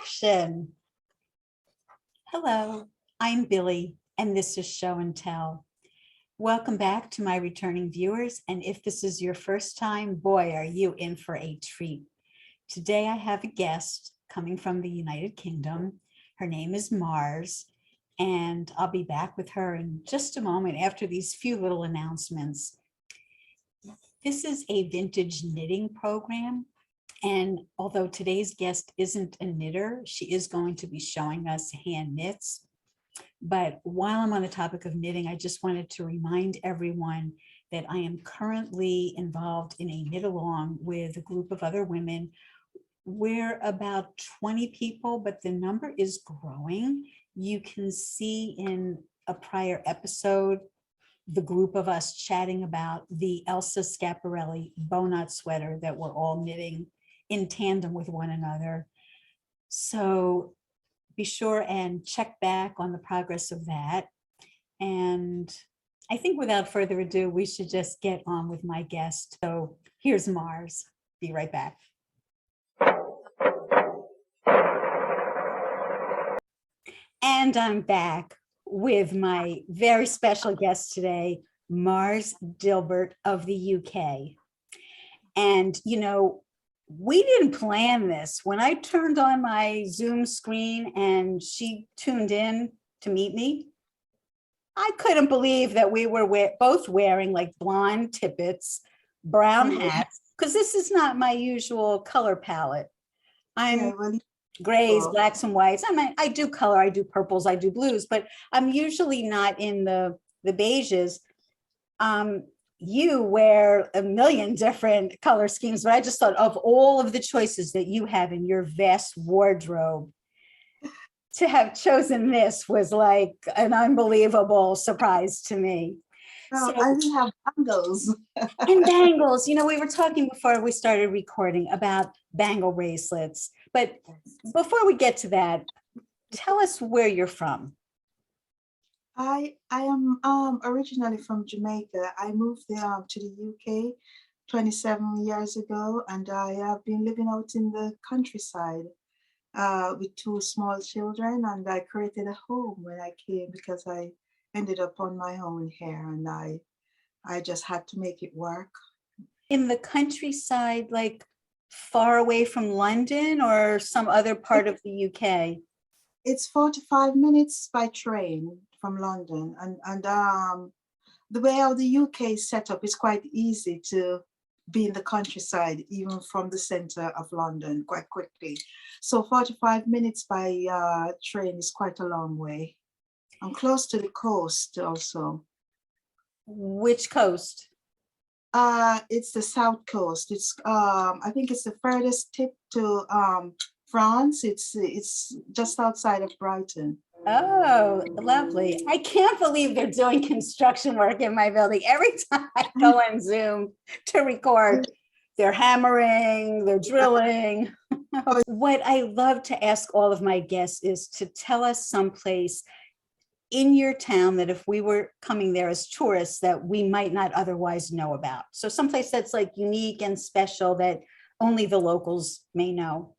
action. Hello, I'm Billy, and this is Show and Tell. Welcome back to my returning viewers, and if this is your first time, boy, are you in for a treat. Today I have a guest coming from the United Kingdom. Her name is Mars, and I'll be back with her in just a moment after these few little announcements. This is a vintage knitting program. And although today's guest isn't a knitter, she is going to be showing us hand knits. But while I'm on the topic of knitting, I just wanted to remind everyone that I am currently involved in a knit along with a group of other women. We're about 20 people, but the number is growing. You can see in a prior episode the group of us chatting about the Schiaparelli Bowknot sweater that we're all knitting in tandem with one another. So be sure and check back on the progress of that. And I think without further ado, we should just get on with my guest. So here's Mars. Be right back. And I'm back with my very special guest today, Mars Dilbert of the UK. And, you know, we didn't plan this. When I turned on my Zoom screen and she tuned in to meet me, I couldn't believe that we were both wearing like blonde tippets, brown hats, because this is not my usual color palette. I'm grays, blacks, and whites. I mean, I do color, I do purples, I do blues, but I'm usually not in the beiges. You wear a million different color schemes, but I just thought of all of the choices that you have in your vast wardrobe, to have chosen this was like an unbelievable surprise to me. So, I even have bangles. And bangles, you know, we were talking before we started recording about bangle bracelets, but before we get to that, tell us where you're from. I am originally from Jamaica. I moved there to the UK 27 years ago, and I have been living out in the countryside with two small children, and I created a home when I came because I ended up on my own here, and I just had to make it work. In the countryside, like far away from London or some other part of the UK? It's 45 minutes by train from London, and the way how the UK is set up is quite easy to be in the countryside, even from the center of London, quite quickly. So 45 minutes by train is quite a long way. I'm close to the coast also. Which coast? It's the south coast. It's I think it's the furthest tip to France. It's just outside of Brighton. Oh, lovely. I can't believe they're doing construction work in my building. Every time I go on Zoom to record, they're hammering, they're drilling. What I love to ask all of my guests is to tell us someplace in your town that if we were coming there as tourists that we might not otherwise know about. So someplace that's like unique and special that only the locals may know.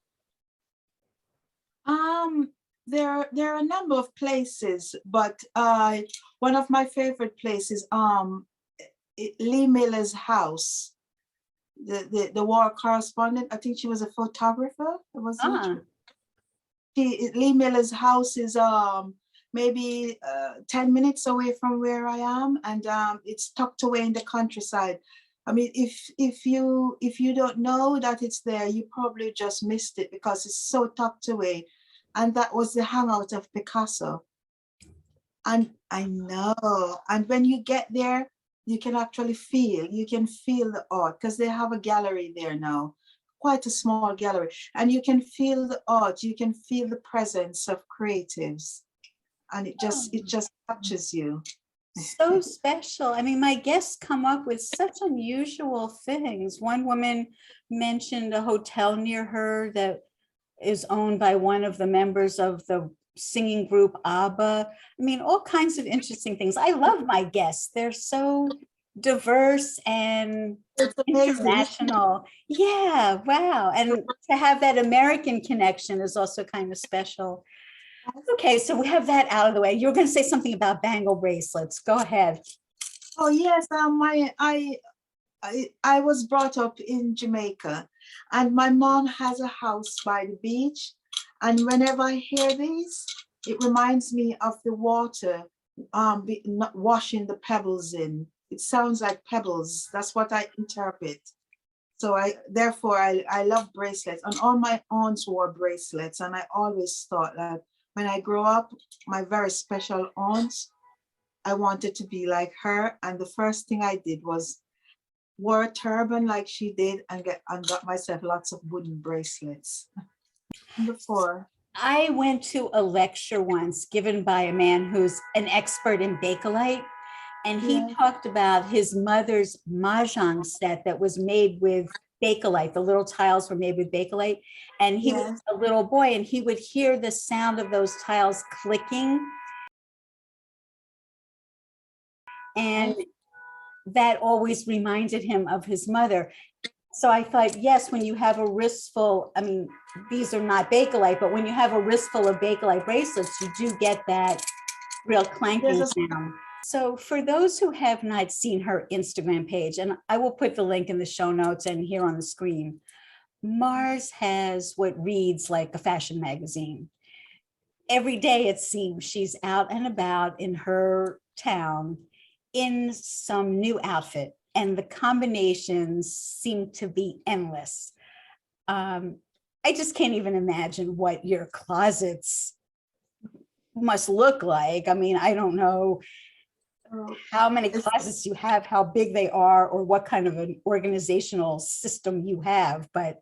There are a number of places, but one of my favorite places, Lee Miller's house, the war correspondent. I think she was a photographer. Lee Miller's house is maybe 10 minutes away from where I am, and it's tucked away in the countryside. I mean, if you don't know that it's there, you probably just missed it because it's so tucked away. And that was the hangout of Picasso. And I know, and when you get there, you can actually feel the art, because they have a gallery there now, quite a small gallery, and you can feel the art, you can feel the presence of creatives, and it just touches you. So special. I mean, my guests come up with such unusual things. One woman mentioned a hotel near her that is owned by one of the members of the singing group ABBA. I mean, all kinds of interesting things. I love my guests. They're so diverse and It's amazing. international. Yeah, wow. And to have that American connection is also kind of special. Okay, so we have that out of the way. You were going to say something about bangle bracelets. Go ahead. Oh yes, I was brought up in Jamaica, and my mom has a house by the beach, and whenever I hear these, it reminds me of the water not washing the pebbles in. It sounds like pebbles. That's what I interpret. So I love bracelets, and all my aunts wore bracelets, and I always thought that when I grow up, my very special aunt, I wanted to be like her. And the first thing I did was wore a turban like she did, and got myself lots of wooden bracelets. Before. I went to a lecture once given by a man who's an expert in Bakelite, and he Yeah, talked about his mother's Mah Jongg set that was made with Bakelite. The little tiles were made with Bakelite, and he was yes. a little boy, and he would hear the sound of those tiles clicking, and that always reminded him of his mother. So I thought, yes, when you have a wristful, I mean, these are not Bakelite, but when you have a wristful of Bakelite bracelets, you do get that real There's clanking a sound. So for those who have not seen her Instagram page, and I will put the link in the show notes and here on the screen, Mars has what reads like a fashion magazine. Every day it seems she's out and about in her town in some new outfit, and the combinations seem to be endless. I just can't even imagine what your closets must look like. I mean, I don't know how many it's closets you have, how big they are, or what kind of an organizational system you have, but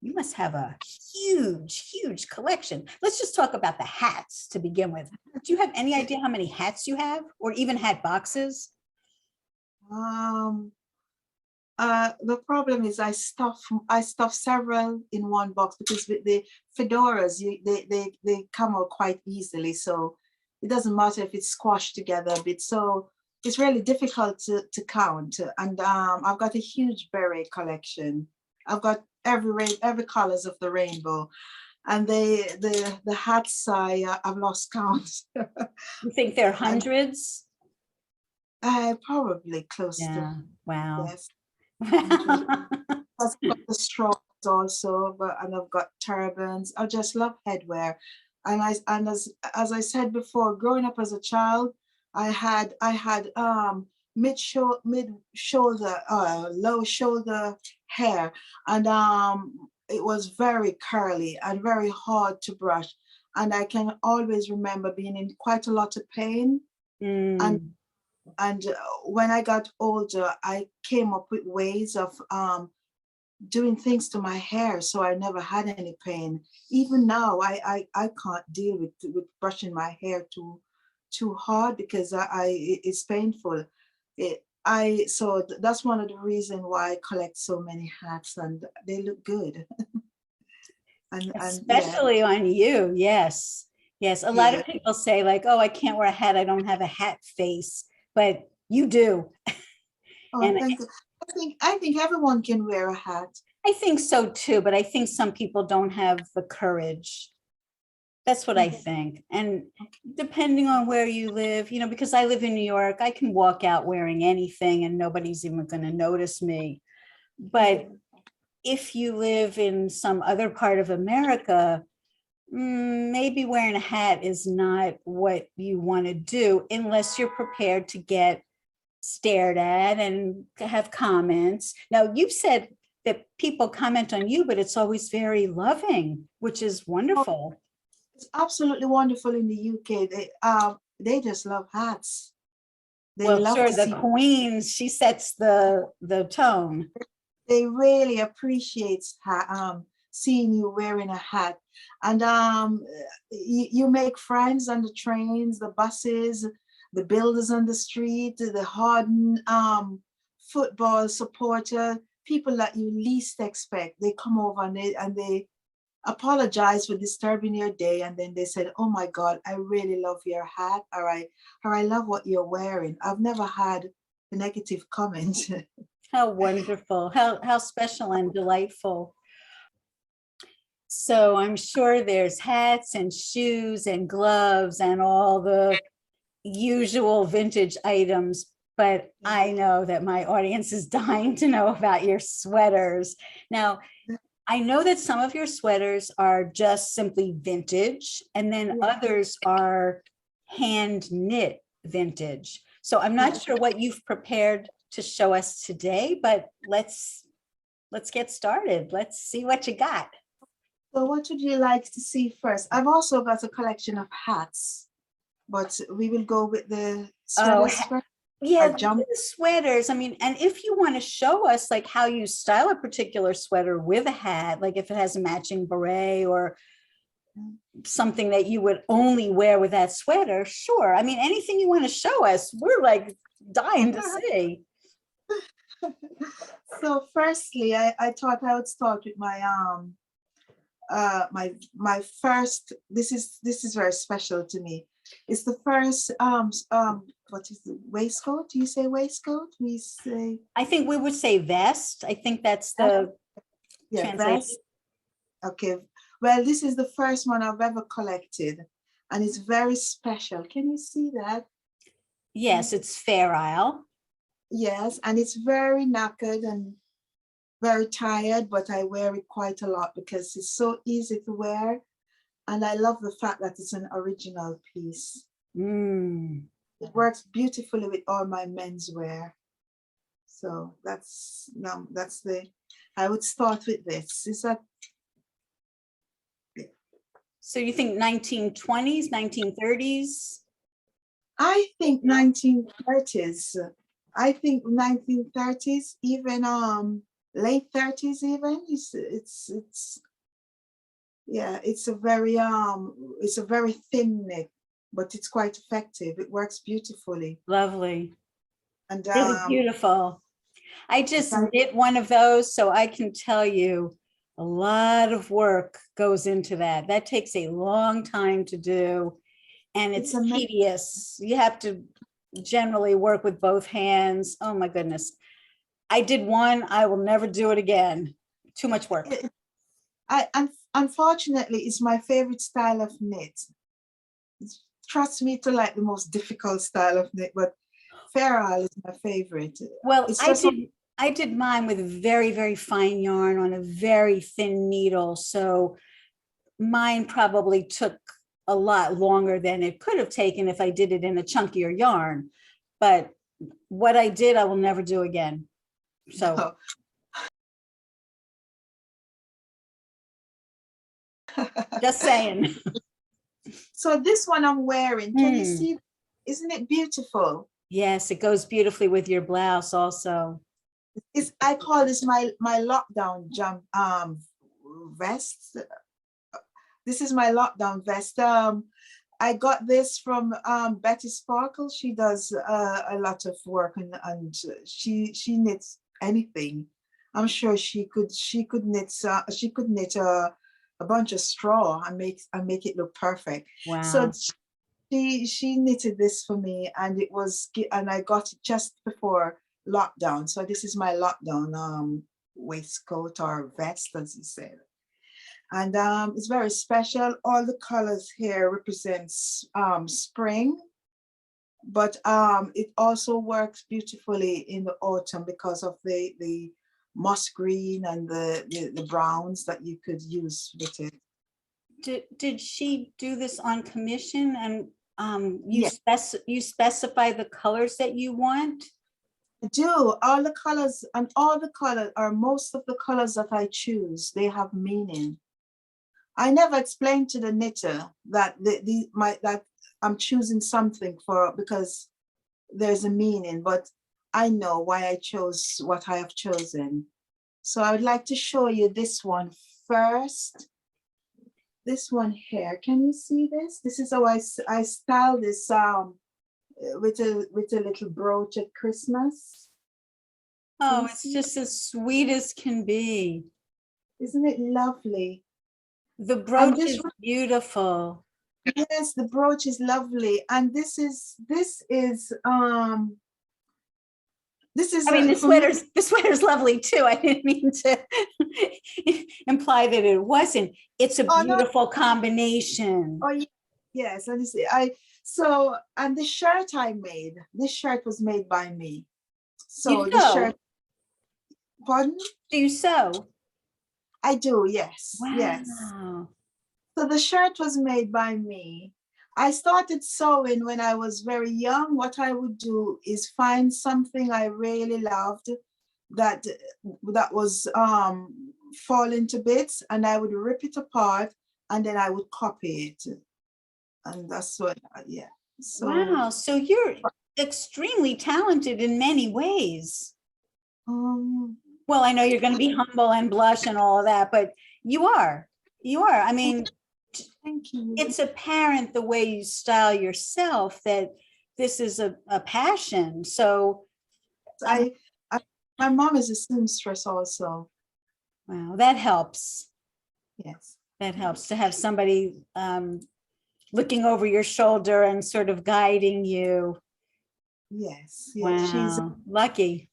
you must have a huge, huge collection. Let's just talk about the hats to begin with. Do you have any idea how many hats you have, or even hat boxes? um the problem is I stuff several in one box, because with the fedoras, they come out quite easily, so it doesn't matter if it's squashed together a bit. So it's really difficult to count. And I've got a huge beret collection. I've got every colors of the rainbow, and the hats I've lost count. You think they're And hundreds? I probably close to, Yeah, wow. yes, 100. I've got the straws also, and I've got turbans. I just love headwear. And as I said before, growing up as a child, I had mid shoulder low shoulder hair, and it was very curly and very hard to brush. And I can always remember being in quite a lot of pain. And Mm. and when I got older, I came up with ways of doing things to my hair, so I never had any pain. Even now, I can't deal with brushing my hair too hard, because it's painful. That's one of the reasons why I collect so many hats, and they look good. And yeah, Especially on you, yes. Yes, a lot yeah. of people say like, oh, I can't wear a hat, I don't have a hat face, but you do. Oh, And thank you. I think everyone can wear a hat. I think so too, but I think some people don't have the courage. That's what I Mhm. think. And depending on where you live, because I live in New York, I can walk out wearing anything and nobody's even going to notice me. But if you live in some other part of America, maybe wearing a hat is not what you want to do unless you're prepared to get stared at and to have comments. Now, you've said that people comment on you, but it's always very loving, which is wonderful. It's absolutely wonderful in the UK. They just love hats. They Well, love sure, to the see. queen, she sets the tone. They really appreciate seeing you wearing a hat, and you make friends on the trains, the buses, the builders on the street, the hardened football supporter, people that you least expect. They come over, and they apologize for disturbing your day, and then they said, oh my God, I really love your hat, or I love what you're wearing. I've never had the negative comments. How wonderful, how special and delightful. So I'm sure there's hats and shoes and gloves and all the usual vintage items, but I know that my audience is dying to know about your sweaters. Now, I know that some of your sweaters are just simply vintage, and then others are hand knit vintage. So I'm not sure what you've prepared to show us today, but let's get started. Let's see what you got. So what would you like to see first? I've also got a collection of hats, but we will go with the sweaters first. Yeah, the sweaters. I mean, and if you want to show us like how you style a particular sweater with a hat, like if it has a matching beret or something that you would only wear with that sweater, sure. I mean, anything you want to show us, we're like dying to see. So firstly, I thought I would start with my my first, this is very special to me. It's the first what is the waistcoat? Do you say waistcoat? We say, I think we would say vest. I think that's the translation. Vest. Okay. Well, this is the first one I've ever collected, and it's very special. Can you see that? Yes, it's Fair Isle. Yes, and it's very knackered and very tired, but I wear it quite a lot because it's so easy to wear. And I love the fact that it's an original piece. It works beautifully with all my menswear. So that's I would start with this. Is that? So you think 1920s, 1930s? I think 1930s. I think 1930s, even late 30s even. It's a very thin knit, but it's quite effective. It works beautifully. Lovely. And really beautiful. I just knit one of those, so I can tell you a lot of work goes into that. That takes a long time to do, and it's tedious. You have to generally work with both hands. Oh my goodness. I did one, I will never do it again. Too much work. Unfortunately, it's my favorite style of knit. Trust me to like the most difficult style of knit, but Fair Isle is my favorite. Well, I did mine with very, very fine yarn on a very thin needle. So mine probably took a lot longer than it could have taken if I did it in a chunkier yarn. But what I did, I will never do again. So. No. Just saying. So this one I'm wearing, can you see? Isn't it beautiful? Yes, it goes beautifully with your blouse also. I call this my lockdown vest. This is my lockdown vest. I got this from Betty Sparkle. She does a lot of work and she knits anything. I'm sure she could knit a bunch of straw and make it look perfect. Wow. So she knitted this for me, and I got it just before lockdown. So this is my lockdown waistcoat or vest, as you said. And it's very special. All the colors here represents spring, but it also works beautifully in the autumn because of the moss green and the browns that you could use with it. Did she do this on commission, and you specify the colors that you want? I do. All the colors, and all the colors, or most of the colors that I choose, they have meaning. I never explained to the knitter that that I'm choosing something because there's a meaning, but I know why I chose what I have chosen. So I would like to show you this one first. This one here, can you see this? This is how I style this with a little brooch at Christmas. Oh, it's just as sweet as can be. Isn't it lovely? The brooch is beautiful. Yes, the brooch is lovely. And this is This is I mean, for me. the sweater's lovely too. I didn't mean to imply that it wasn't. It's a Oh no. beautiful combination. Oh yes. And this I so and the shirt I made. This shirt was made by me. You So this sew? shirt. Pardon? Do you sew? I do. Yes. Yes. Wow. So the shirt was made by me. I started sewing when I was very young. What I would do is find something I really loved that was falling to bits, and I would rip it apart and then I would copy it. And that's what, yeah. So Wow. So you're extremely talented in many ways. um, Well, I know you're going to be humble and blush and all of that, but you are. You are. I mean, thank you. it's apparent the way you style yourself that this is a passion. So, I, my mom is a seamstress also. wow, that helps. Yes. That helps to have somebody looking over your shoulder and sort of guiding you. Yes. Yes. Wow, lucky.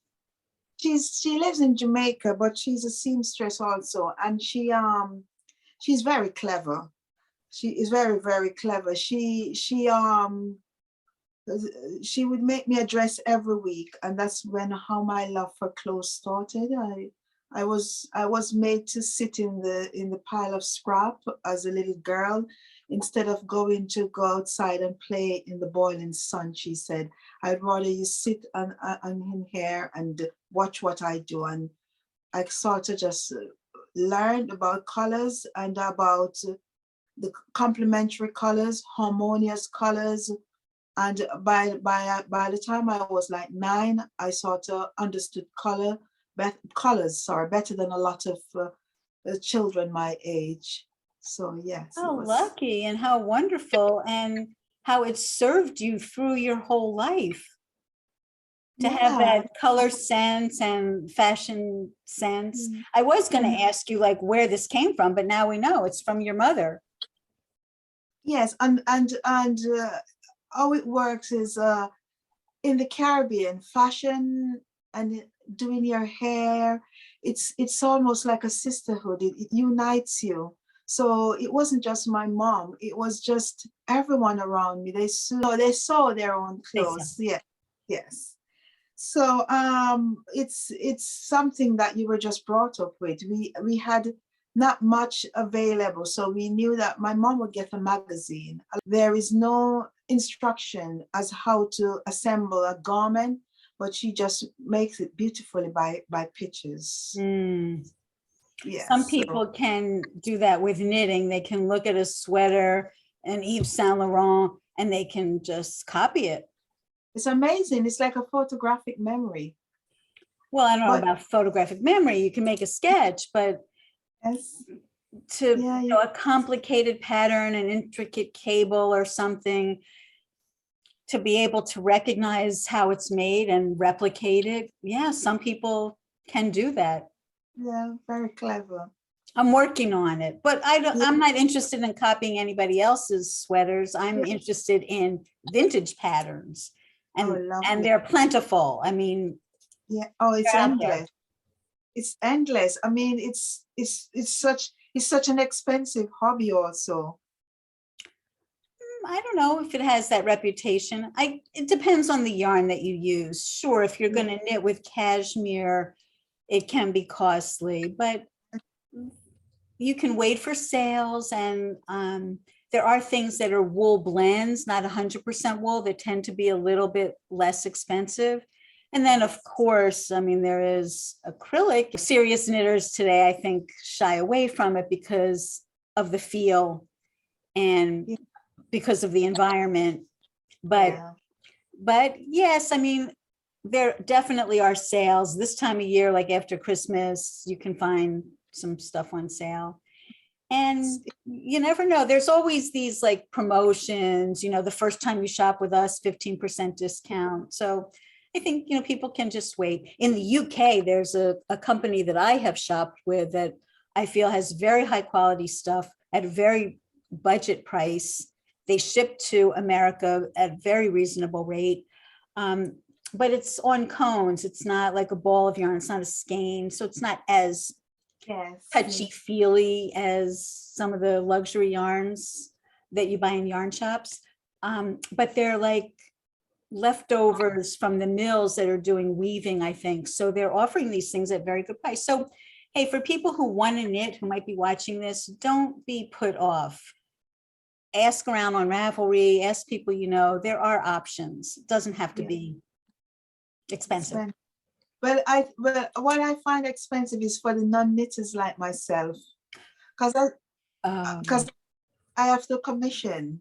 She lives in Jamaica, but she's a seamstress also, and she's very clever. She is very, very clever. She would make me a dress every week, and that's when how my love for clothes started. I was made to sit in the pile of scrap as a little girl instead of going to go outside and play in the boiling sun. She said, I'd rather you sit in here and watch what I do. And I sort of just learned about colors and about the complementary colors, harmonious colors. And by the time I was like 9, I sort of understood colors better than a lot of children my age. So yes, it How was. lucky and how wonderful, and how it served you through your whole life to have Yeah. that color sense and fashion sense. Mm. I was going to ask you like where this came from, but now we know it's from your mother. Yes, and how it works is in the Caribbean, fashion and doing your hair, it's almost like a sisterhood. It unites you. So it wasn't just my mom, it was just everyone around me. They saw their own They saw. clothes. Yeah, yes. So it's something that you were just brought up with. We had not much available, so we knew that my mom would get a magazine. There is no instruction as how to assemble a garment, but she just makes it beautifully by pictures. Mm. Yes. Some So people can do that with knitting. They can look at a sweater and Yves Saint Laurent and they can just copy it. it's amazing. It's like a photographic memory. Well, I don't know But about photographic memory. You can make a sketch, but yes, to yeah, a complicated pattern, an intricate cable or something, to be able to recognize how it's made and replicate it. Yeah, some people can do that. yeah, very clever. I'm working on it, but Yeah. I'm not interested in copying anybody else's sweaters. I'm interested in vintage patterns, Oh, and lovely. they're plentiful. I mean, Yeah. Oh, it's they're out there. endless. It's endless. I mean, it's such an expensive hobby also. I don't know if it has that reputation. It depends on the yarn that you use. Sure, if you're going to knit with cashmere, it can be costly, but you can wait for sales, and there are things that are wool blends, not 100% wool, that tend to be a little bit less expensive. And then, of course, I mean, there is acrylic. Serious knitters today, I think, shy away from it because of the feel and because of the environment. But yes, I mean, there definitely are sales this time of year, like after Christmas, you can find some stuff on sale. And you never know, there's always these like promotions, the first time you shop with us, 15% discount. So I think, people can just wait. In the UK, there's a company that I have shopped with that I feel has very high quality stuff at a very budget price. They ship to America at very reasonable rate. but it's on cones. It's not like a ball of yarn. It's not a skein. So it's not as Yes. touchy-feely as some of the luxury yarns that you buy in yarn shops. But they're like leftovers from the mills that are doing weaving, I think. So they're offering these things at very good price. So, hey, for people who want to knit, who might be watching this, don't be put off. Ask around on Ravelry, ask people, you know, there are options. It doesn't have to be expensive. But what I find expensive is for the non-knitters like myself, because I have to commission.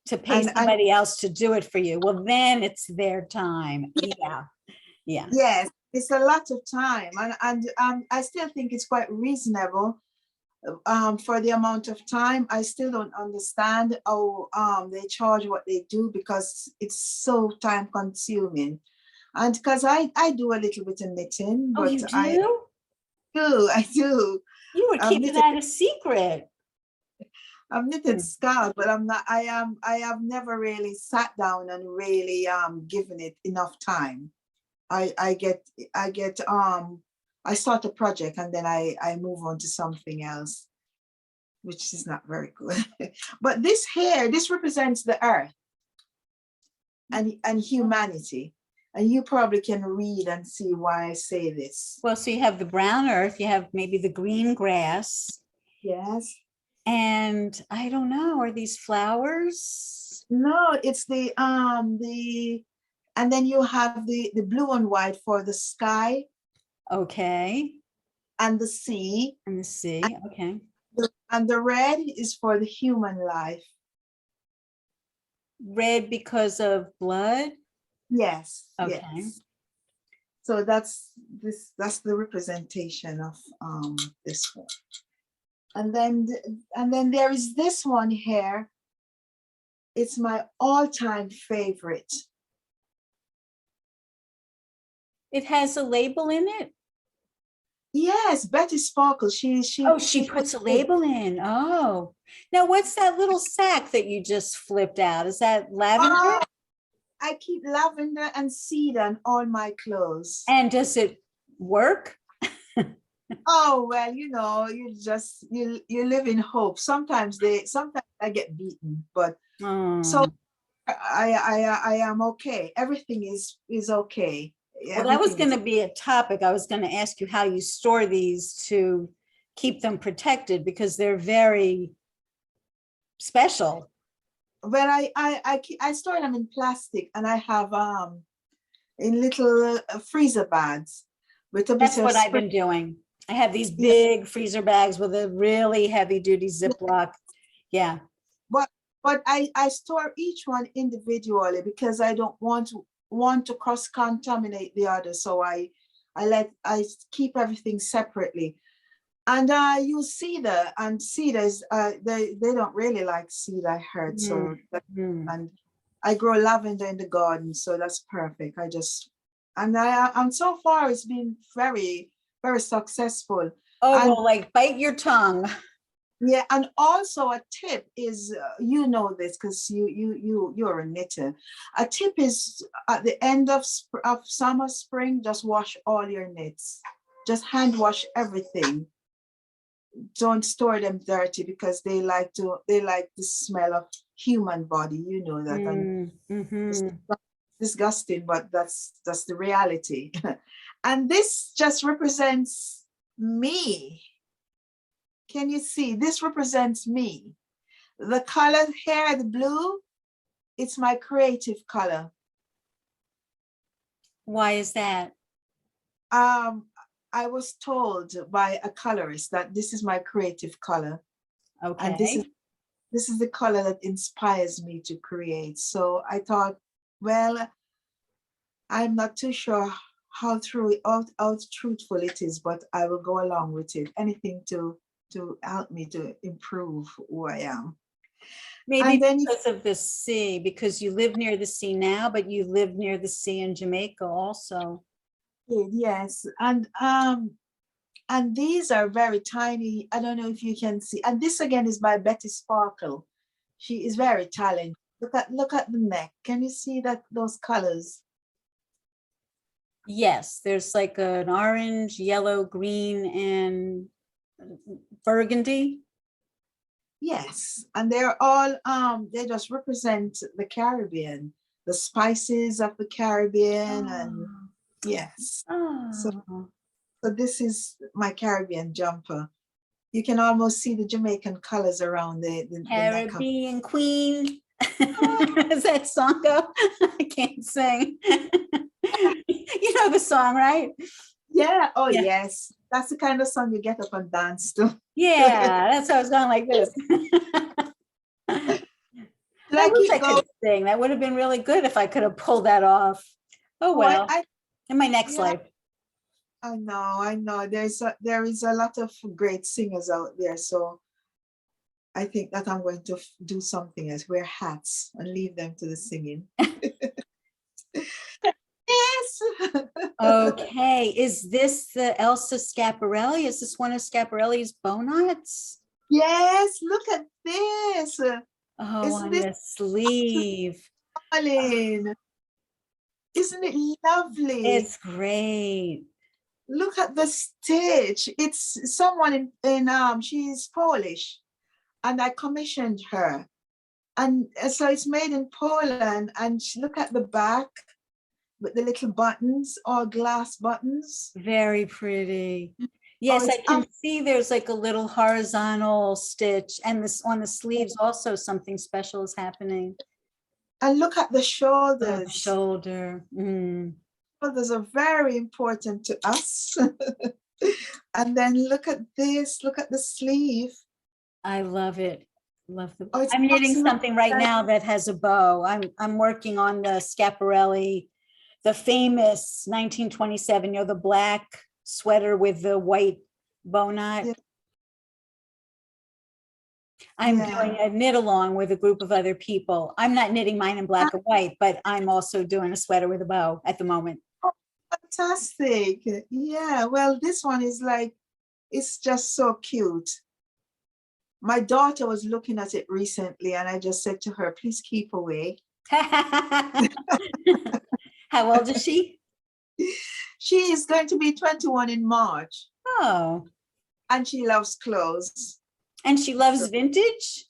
To pay somebody else to do it for you. Well, then it's their time. Yeah. Yeah. Yes, it's a lot of time. And I still think it's quite reasonable for the amount of time. I still don't understand how they charge what they do, because it's so time consuming. And because I do a little bit of knitting. Oh, but you do? I do. You were keeping that a secret. I've knitted scarves, but I have never really sat down and really given it enough time. I start a project and then I move on to something else, which is not very good. But this here, this represents the earth and humanity. And you probably can read and see why I say this. Well, so you have the brown earth, you have maybe the green grass. Yes. And I don't know, are these flowers? No, it's and then you have the blue and white for the sky. Okay. And the sea. And the sea, okay. And the red is for the human life. Red because of blood? Yes. Okay. Yes. So that's the representation of this one. And then there is this one here. It's my all-time favorite. It has a label in it? Yes, Betty Sparkle. She puts a label in. Oh, now what's that little sack that you just flipped out? Is that lavender? I keep lavender and cedar in all my clothes. And does it work? Oh, well, you know, you live in hope. Sometimes I get beaten, but so I am okay. Everything is okay. Well, that was going to be a topic. I was going to ask you how you store these to keep them protected, because they're very special. Well, I store them in plastic, and I have in little freezer bags with a bit of. That's what I've been doing. I have these big freezer bags with a really heavy duty Ziploc. Yeah. But I store each one individually, because I don't want to cross-contaminate the other. So I keep everything separately. And I use cedar, and cedars, they don't really like cedar, I heard. So and I grow lavender in the garden, so that's perfect. And so far it's been very, very successful. Oh, well, like bite your tongue. Yeah, and also a tip is, you know this because you're a knitter. A tip is at the end of summer, spring, just wash all your knits. Just hand wash everything. Don't store them dirty, because they like the smell of human body. You know that. And it's disgusting, but that's the reality. And this just represents me. Can you see? This represents me. The color here, the blue, it's my creative color. Why is that? I was told by a colorist that this is my creative color. Okay. And this is the color that inspires me to create. So I thought, well, I'm not too sure how truthful it is, but I will go along with it. Anything to help me to improve who I am. Maybe because of the sea, because you live near the sea now, but you live near the sea in Jamaica also. Yes, and these are very tiny. I don't know if you can see. And this again is by Betty Sparkle. She is very talented. Look at the neck. Can you see those colors? Yes, there's like an orange, yellow, green, and burgundy. Yes, and they're all they just represent the Caribbean, the spices of the Caribbean, and Oh, yes. So oh, so this is my Caribbean jumper. You can almost see the Jamaican colors around the neck of. Caribbean Queen. Does that song go? I can't sing. You know the song, right? Yeah, oh Yeah. yes. That's the kind of song you get up and dance to. Yeah, that's how I was going like this. Did I I wish keep I going? could sing. That would have been really good if I could have pulled that off. Oh Oh, well, in my next yeah, life. I know. There is a lot of great singers out there. So I think that I'm going to do something else, wear hats and leave them to the singing. Yes. Okay, is this the Elsa Schiaparelli? Is this one of Schiaparelli's bowknots? Yes, look at this. Oh, Isn't on this the sleeve. darling? Isn't it lovely? It's great. Look at the stitch. It's someone she's Polish and I commissioned her. And so it's made in Poland and look at the back with the little buttons, all glass buttons. Very pretty. Oh, Yes, it's I can see there's like a little horizontal stitch, and this on the sleeves also something special is happening. and look at the Oh, the shoulders. shoulder. Mm. Shoulders are very important to us. And then look at this, look at the sleeve. I love it. Love the. Oh, it's I'm knitting absolutely something right now that has a bow. I'm working on the Schiaparelli, the famous 1927, the black sweater with the white bow knot. yeah, I'm yeah. doing a knit along with a group of other people. I'm not knitting mine in black and white, but I'm also doing a sweater with a bow at the moment. Fantastic. Yeah, well, this one is like, it's just so cute. My daughter was looking at it recently and I just said to her, please keep away. How old is she? She is going to be 21 in March Oh, and she loves clothes. and she loves So vintage?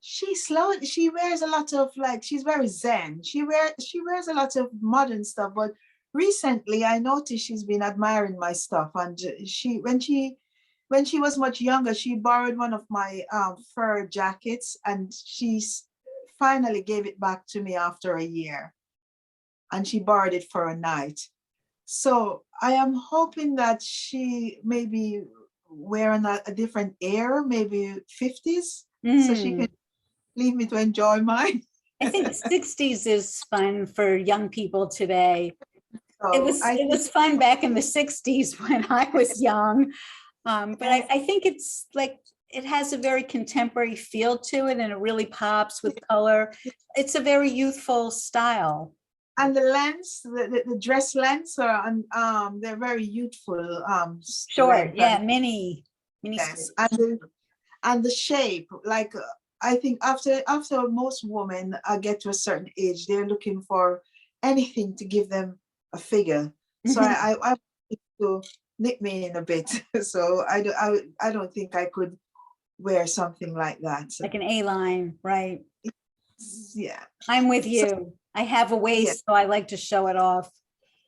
she wears a lot of like, she's very zen. She wears a lot of modern stuff, but recently I noticed she's been admiring my stuff. And when she was much younger, she borrowed one of my fur jackets and she's finally gave it back to me after a year. And she borrowed it for a night. So I am hoping that she maybe wearing a different era, maybe 50s, so she can Mm. leave me to enjoy mine. I think 60s is fun for young people today. It So was I it think, was fun back in the 60s when I was young. But I think it's like it has a very contemporary feel to it and it really pops with color. It's a very youthful style. and the lengths, the dress lengths are they're very youthful Short, length. yeah, And mini skirt. yes, and the shape, like I think after most women get to a certain age, they're looking for anything to give them a figure. So I want to knit me in a bit. So I don't think I could wear something like that. Like an A-line, right? Yeah. I'm with So you. I have a yeah, waist, so I like to show it off.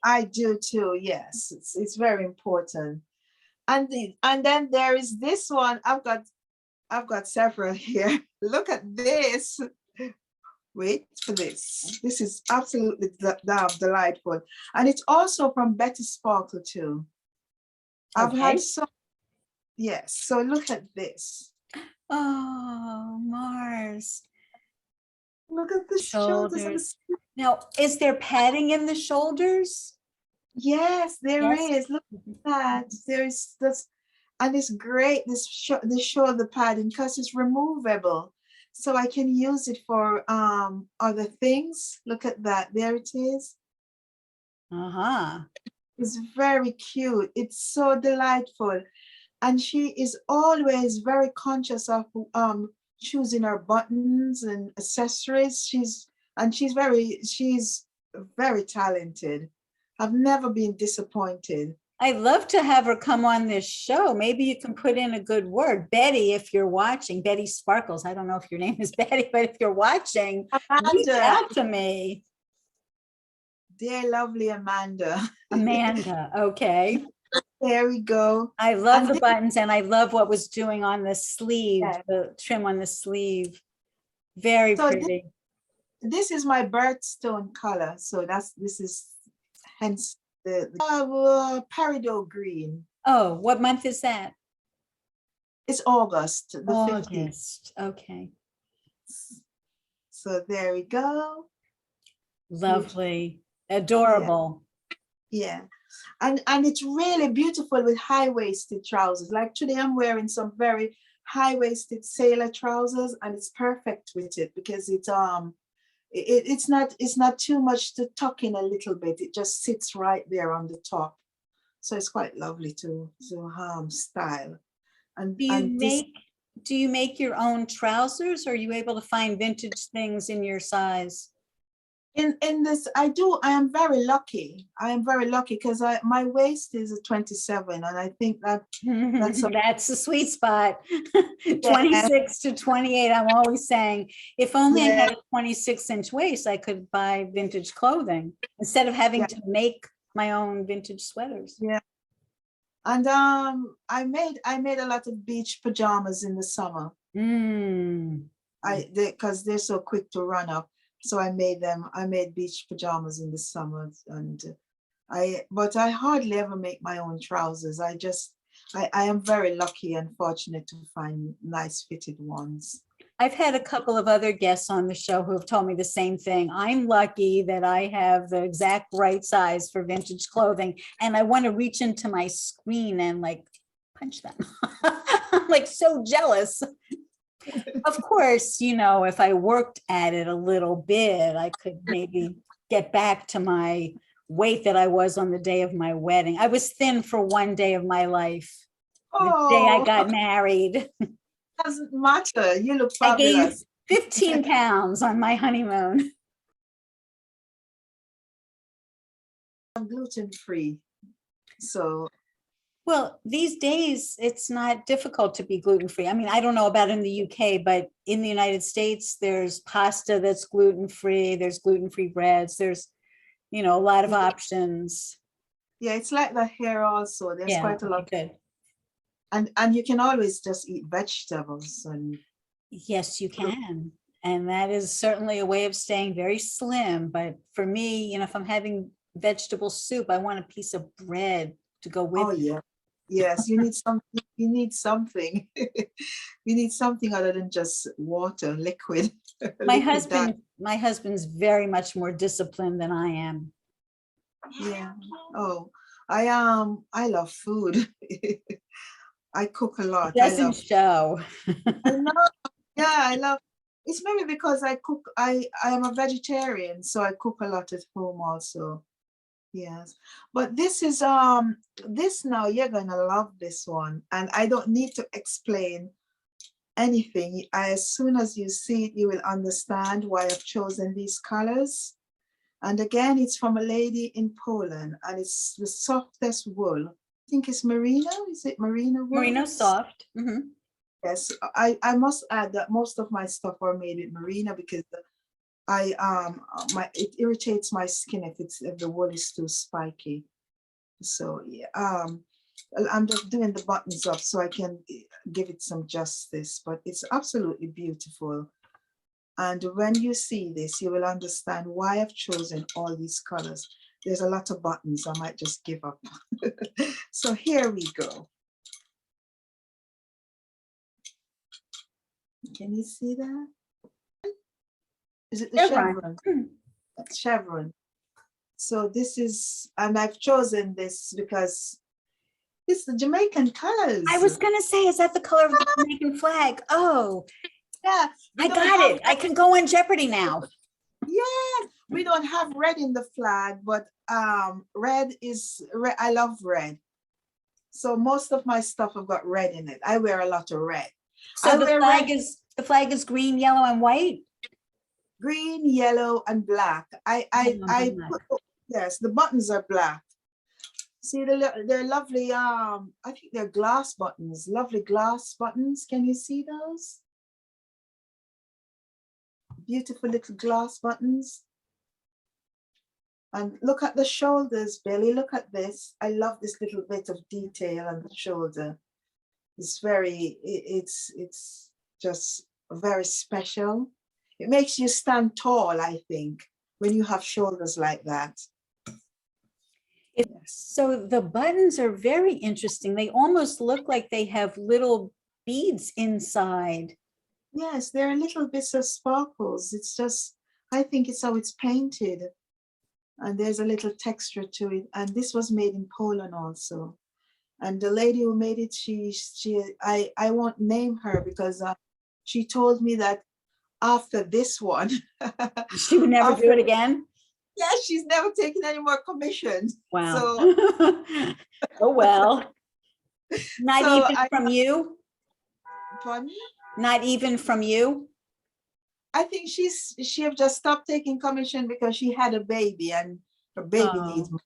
I do too. Yes, it's very important. And then there is this one. I've got several here. Look at this. Wait for this. This is absolutely delightful. And it's also from Betty Sparkle too. I've had Okay. so, yes. So look at this. Oh, Mars. Look at the shoulders and the Shoulders. Now, is there padding in the shoulders? yes, there Yes. is. Look at that. There's this, and it's great. This shoulder padding because it's removable, so I can use it for other things. Look at that. There it is. Uh-huh. It's very cute. It's so delightful. And she is always very conscious of choosing her buttons and accessories. She's very talented. I've never been disappointed. I'd love to have her come on this show. Maybe you can put in a good word. Betty, if you're watching, Betty Sparkles. I don't know if your name is Betty, but if you're watching, reach Amanda, out to me. dear lovely Amanda. Amanda, okay. There we go. I love And the this- buttons and I love what was doing on the sleeve, Yeah. the trim on the sleeve. Very So pretty. This is my birthstone color. So this is hence the Peridot Green. Oh, what month is that? It's August, the 15th. August. Okay. So there we go. Lovely. Adorable. Yeah. And it's really beautiful with high-waisted trousers. Like today I'm wearing some very high-waisted sailor trousers, and it's perfect with it because it's not too much to tuck in a little bit. It just sits right there on the top. So it's quite lovely to style. And Do you make your own trousers, or are you able to find vintage things in your size? In this, I am very lucky. I am very lucky because my waist is a 27, and I think That's the sweet spot. 26 to 28. I'm always saying, if only I had a 26-inch waist, I could buy vintage clothing instead of having to make my own vintage sweaters. Yeah. And I made a lot of beach pajamas in the summer. Because they're so quick to run up. So I made beach pajamas in the summer, but I hardly ever make my own trousers. I am very lucky and fortunate to find nice fitted ones. I've had a couple of other guests on the show who have told me the same thing. I'm lucky that I have the exact right size for vintage clothing, and I want to reach into my screen and like punch them. I'm like so jealous. Of course, if I worked at it a little bit, I could maybe get back to my weight that I was on the day of my wedding. I was thin for one day of my life. The day I got married. Doesn't matter. You look I fabulous. gained 15 pounds on my honeymoon. I'm gluten-free. So well, these days, it's not difficult to be gluten-free. I mean, I don't know about in the UK, but in the United States, there's pasta that's gluten-free. There's gluten-free breads. There's, a lot of options. Yeah, it's like that here also. There's quite a lot. Good. And you can always just eat vegetables. And yes, you can. And that is certainly a way of staying very slim. But for me, if I'm having vegetable soup, I want a piece of bread to go with. Oh, yeah. Yes, you need something. You need something. You need something other than just water, liquid. My husband's very much more disciplined than I am. Yeah. Oh, I love food. I cook a lot. It doesn't show. I know. Yeah, I love. It's maybe because I cook. I am a vegetarian, so I cook a lot at home also. Yes, but this is this now you're gonna love this one, and I don't need to explain anything. As soon as you see it, you will understand why I've chosen these colors. And again, it's from a lady in Poland, and it's the softest wool. I think it's merino. Is it merino wool? Merino soft. Mm-hmm. Yes, I must add that most of my stuff are made with merino because it irritates my skin if the wool is too spiky. So yeah, I'm just doing the buttons up so I can give it some justice, but it's absolutely beautiful. And when you see this, you will understand why I've chosen all these colors. There's a lot of buttons. I might just give up. So here we go. Can you see that? Is it the chevron? Chevron. So this is, and I've chosen this because it's the Jamaican colors. I was gonna say, is that the color of the Jamaican flag? Oh, yeah. I got it. I can go on Jeopardy now. Yeah, we don't have red in the flag, but red is red. I love red. So most of my stuff have got red in it. I wear a lot of red. So the flag is green, yellow, and white. Green, yellow, and black. Yes, the buttons are black. See, they're lovely. I think they're glass buttons, lovely glass buttons. Can you see those? Beautiful little glass buttons. And look at the shoulders, Billy. Look at this. I love this little bit of detail on the shoulder. It's very, it's just very special. It makes you stand tall, I think, when you have shoulders like that. Yes. So the buttons are very interesting. They almost look like they have little beads inside. Yes, there are little bits of sparkles. It's just, I think it's how it's painted. And there's a little texture to it. And this was made in Poland also. And the lady who made it, I won't name her because she told me that after this one, She would never do it again. Yeah, she's never taken any more commissions. Wow. So, oh well. Not so even from you. Pardon? Not even from you. I think she have just stopped taking commission because she had a baby and her baby needs money.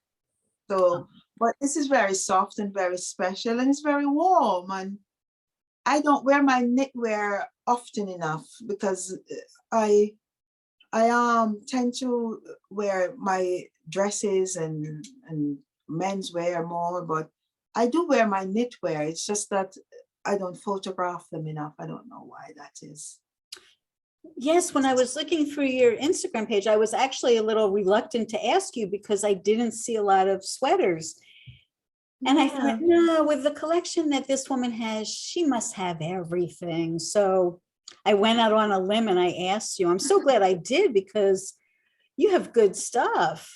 So, but this is very soft and very special, and it's very warm. And I don't wear my knitwear often enough because I tend to wear my dresses and menswear more, but I do wear my knitwear. It's just that I don't photograph them enough. I don't know why that is. Yes, when I was looking through your Instagram page, I was actually a little reluctant to ask you because I didn't see a lot of sweaters. And I thought, no, with the collection that this woman has, she must have everything. So I went out on a limb and I asked you. I'm so glad I did because you have good stuff.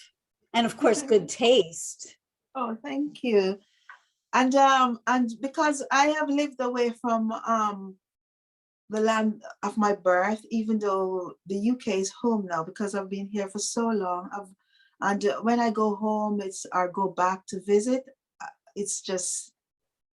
And of course, good taste. Oh, thank you. And because I have lived away from the land of my birth, even though the UK is home now because I've been here for so long. And when I go home, or go back to visit, it's just,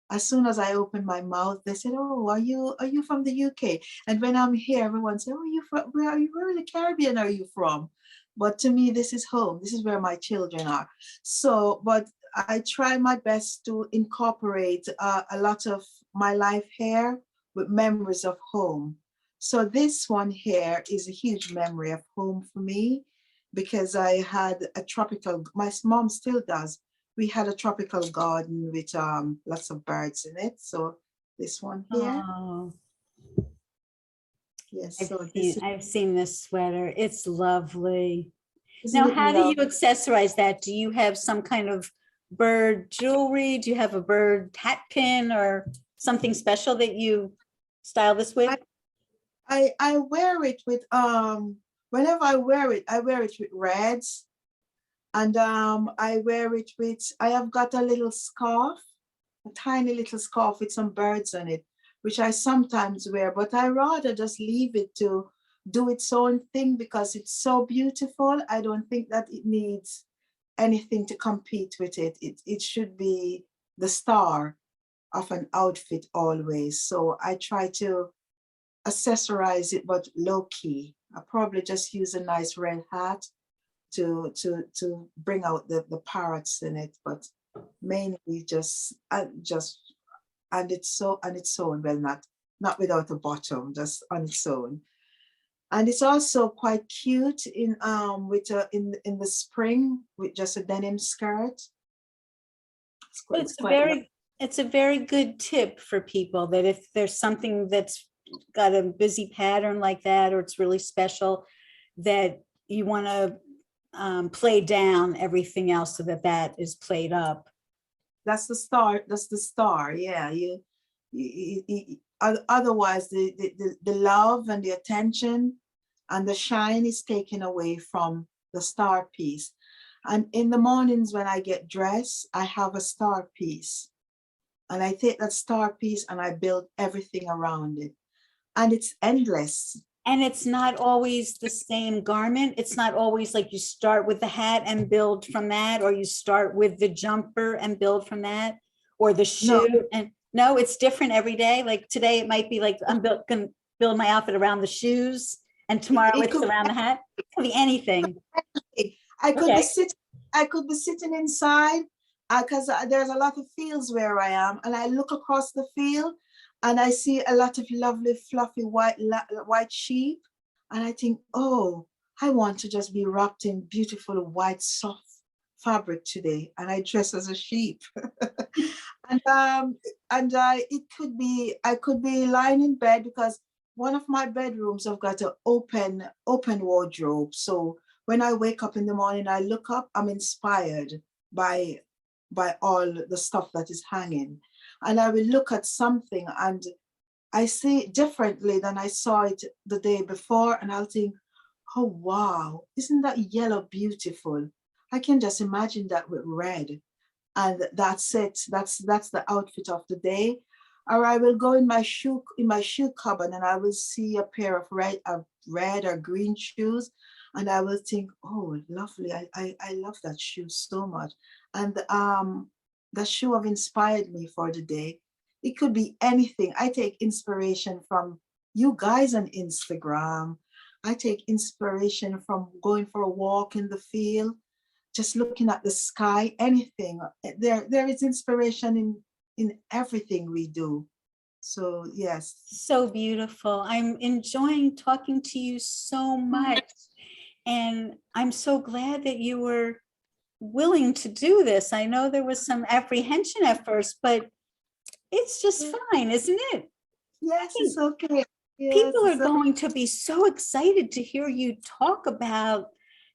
as soon as I open my mouth, they said, "Oh, are you from the UK?" And when I'm here, everyone says, "Oh, where in the Caribbean are you from?" But to me, this is home. This is where my children are. So, but I try my best to incorporate a lot of my life here with memories of home. So this one here is a huge memory of home for me because I had a tropical, my mom still does. We had a tropical garden with lots of birds in it. So this one here. Oh, yes. I've seen this sweater. It's lovely. Isn't Now, it how do you lovely? accessorize that? Do you have some kind of bird jewelry? Do you have a bird hat pin or something special that you style this with? I wear it with whenever I wear it with reds. And I wear it with, I have got a little scarf, a tiny little scarf with some birds on it, which I sometimes wear, but I rather just leave it to do its own thing because it's so beautiful. I don't think that it needs anything to compete with it. It should be the star of an outfit always. So I try to accessorize it, but low key. I probably just use a nice red hat to bring out the parrots in it, but mainly just and it's so on its own. Well, not without a bottom, just on its own. And it's also quite cute in in the spring with just a denim skirt. It's a very good tip for people that if there's something that's got a busy pattern like that, or it's really special, that you want to play down everything else so that is played up. That's the star. That's the star. Yeah. Otherwise, the love and the attention and the shine is taken away from the star piece. And in the mornings when I get dressed, I have a star piece. And I take that star piece and I build everything around it. And it's endless. And it's not always the same garment. It's not always like you start with the hat and build from that, or you start with the jumper and build from that, or the shoe. No. And no, it's different every day. Like today, it might be like I'm gonna build my outfit around the shoes, and tomorrow it's around the hat. It could be anything. I could be sitting I could be sitting inside because there's a lot of fields where I am, and I look across the field and I see a lot of lovely, fluffy white sheep, and I think, oh, I want to just be wrapped in beautiful white soft fabric today, and I dress as a sheep. It could be, I could be lying in bed because one of my bedrooms I've got an open wardrobe. So when I wake up in the morning, I look up, I'm inspired by all the stuff that is hanging. And I will look at something and I see it differently than I saw it the day before. And I'll think, oh, wow, isn't that yellow beautiful? I can just imagine that with red. And that's it. That's the outfit of the day. Or I will go in my shoe cupboard and I will see a pair of red or green shoes, and I will think, oh, lovely. I love that shoe so much. And that shoe have inspired me for the day. It could be anything. I take inspiration from you guys on Instagram. I take inspiration from going for a walk in the field, just looking at the sky, anything. There is inspiration in everything we do. So yes. So beautiful. I'm enjoying talking to you so much. And I'm so glad that you were willing to do this. I know there was some apprehension at first, but it's just fine, isn't it? Yes, it's okay. Yes, People are going to be so excited to hear you talk about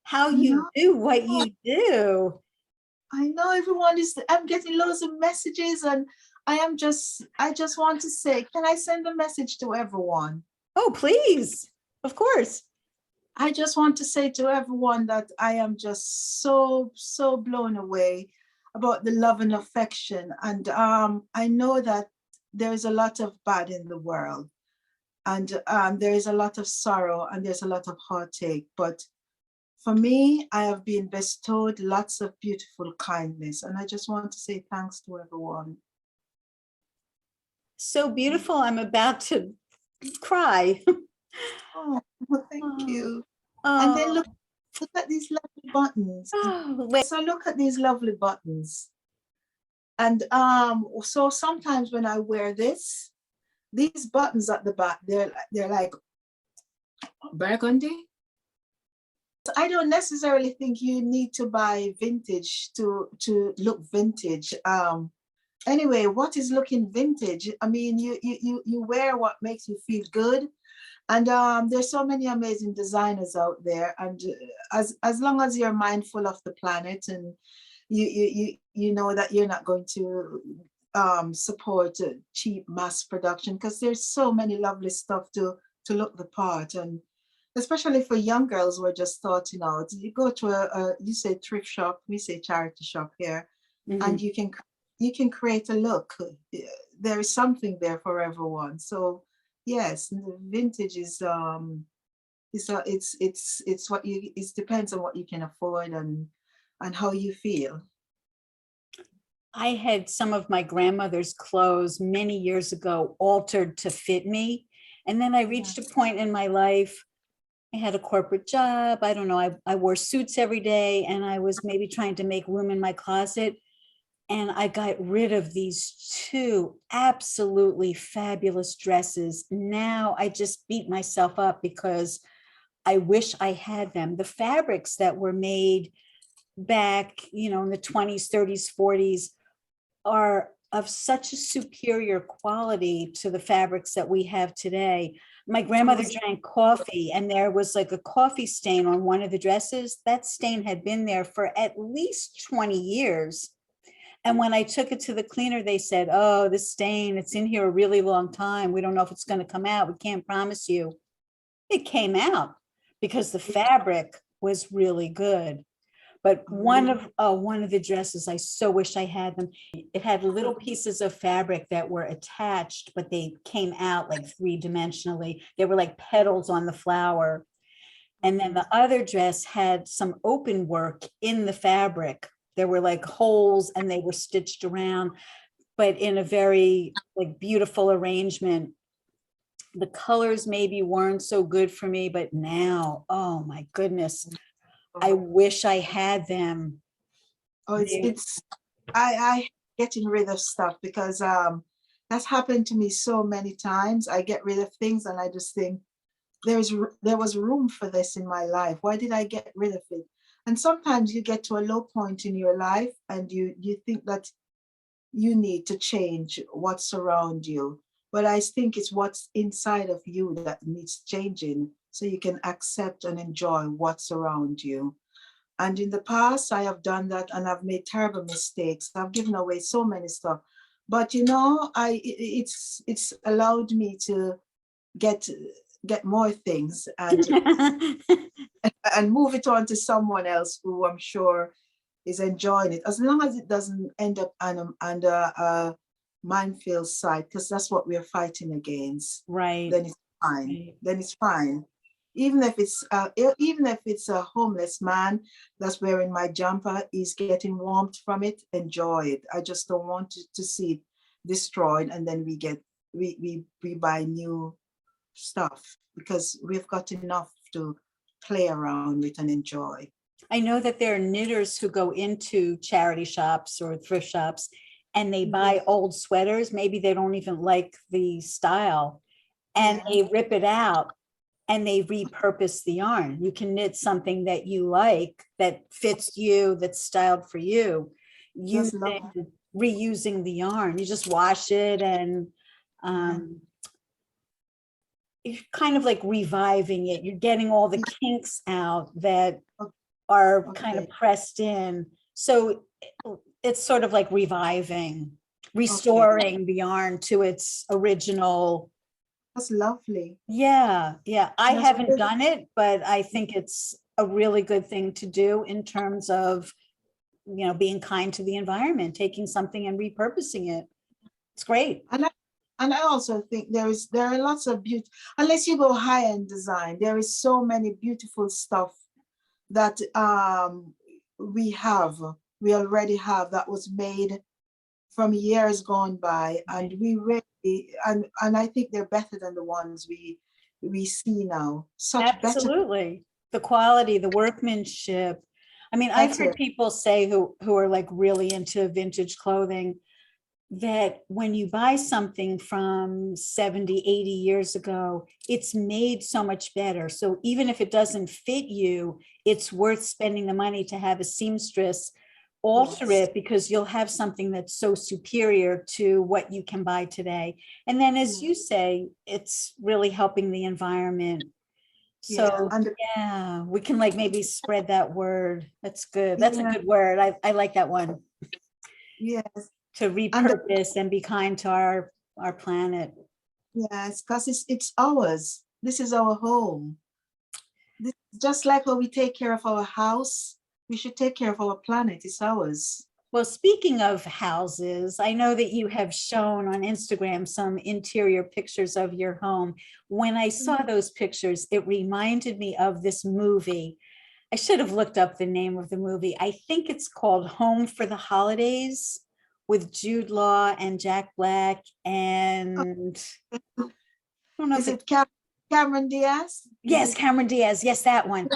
how you do what you do. I know everyone is, I'm getting loads of messages, and I just want to say, can I send a message to everyone? Oh, please. Of course. I just want to say to everyone that I am just so blown away about the love and affection. And I know that there is a lot of bad in the world, and there is a lot of sorrow, and there's a lot of heartache. But for me, I have been bestowed lots of beautiful kindness, and I just want to say thanks to everyone. So beautiful. I'm about to cry. Oh, thank you. Oh. And then look at these lovely buttons. Oh, So look at these lovely buttons. And so sometimes when I wear this, these buttons at the back, they're like burgundy. So I don't necessarily think you need to buy vintage to look vintage. Anyway, what is looking vintage? I mean, you wear what makes you feel good. And there's so many amazing designers out there. And as long as you're mindful of the planet, and you know that you're not going to support cheap mass production, because there's so many lovely stuff to look the part. And especially for young girls who are just starting out, you go to you say thrift shop, we say charity shop here, and you can create a look. There is something there for everyone. So yes, vintage is it's what you, it depends on what you can afford and how you feel. I had some of my grandmother's clothes many years ago altered to fit me. And then I reached a point in my life, I had a corporate job. I don't know, I wore suits every day, and I was maybe trying to make room in my closet. And I got rid of these two absolutely fabulous dresses. Now I just beat myself up because I wish I had them. The fabrics that were made back, in the 20s, 30s, 40s are of such a superior quality to the fabrics that we have today. My grandmother drank coffee, and there was like a coffee stain on one of the dresses. That stain had been there for at least 20 years. And when I took it to the cleaner, they said, oh, the stain, it's in here a really long time. We don't know if it's going to come out. We can't promise you. It came out because the fabric was really good. But one of the dresses, I so wish I had them. It had little pieces of fabric that were attached, but they came out like three-dimensionally. They were like petals on the flower. And then the other dress had some open work in the fabric. There were like holes, and they were stitched around, but in a very like beautiful arrangement. The colors maybe weren't so good for me, but now, oh my goodness, I wish I had them. Oh, They- I getting rid of stuff because that's happened to me so many times. I get rid of things and I just think there was room for this in my life. Why did I get rid of it? And sometimes you get to a low point in your life and you think that you need to change what's around you. But I think it's what's inside of you that needs changing so you can accept and enjoy what's around you. And in the past, I have done that and I've made terrible mistakes. I've given away so many stuff. But you know, it's allowed me to get more things and move it on to someone else who I'm sure is enjoying it, as long as it doesn't end up under a minefield site, because that's what we're fighting against. Right. Then it's fine. Right. Then it's fine. Even if it's a homeless man that's wearing my jumper, he's getting warmth from it. Enjoy it. I just don't want to see it destroyed, and then we buy new stuff because we've got enough to play around with and enjoy. I know that there are knitters who go into charity shops or thrift shops and they buy old sweaters. Maybe they don't even like the style and they rip it out and they repurpose the yarn. You can knit something that you like, that fits you, that's styled for you, reusing the yarn. You just wash it and you're kind of like reviving it. You're getting all the kinks out that are kind of pressed in. So it's sort of like reviving, restoring the yarn to its original. That's lovely. Yeah, yeah. I That's haven't good. done it, but I think it's a really good thing to do in terms of, you know, being kind to the environment, taking something and repurposing it. It's great. And I also think there are lots of beauty, unless you go high-end design, there is so many beautiful stuff that we already have that was made from years gone by, and we really and I think they're better than the ones we see now. Absolutely. The quality, the workmanship. I mean, I've heard people say who are like really into vintage clothing that when you buy something from 70, 80 years ago, it's made so much better. So even if it doesn't fit you, it's worth spending the money to have a seamstress alter it, because you'll have something that's so superior to what you can buy today. And then, as you say, it's really helping the environment. So yeah, we can like maybe spread that word. That's good. That's a good word. I like that one. Yes. To repurpose and be kind to our planet. Yes, because it's ours. This is our home. This, just like how we take care of our house, we should take care of our planet. It's ours. Well, speaking of houses, I know that you have shown on Instagram some interior pictures of your home. When I saw those pictures, it reminded me of this movie. I should have looked up the name of the movie. I think it's called Home for the Holidays, with Jude Law and Jack Black, and I don't know. Is it Cameron Diaz? Yes, Cameron Diaz. Yes, that one.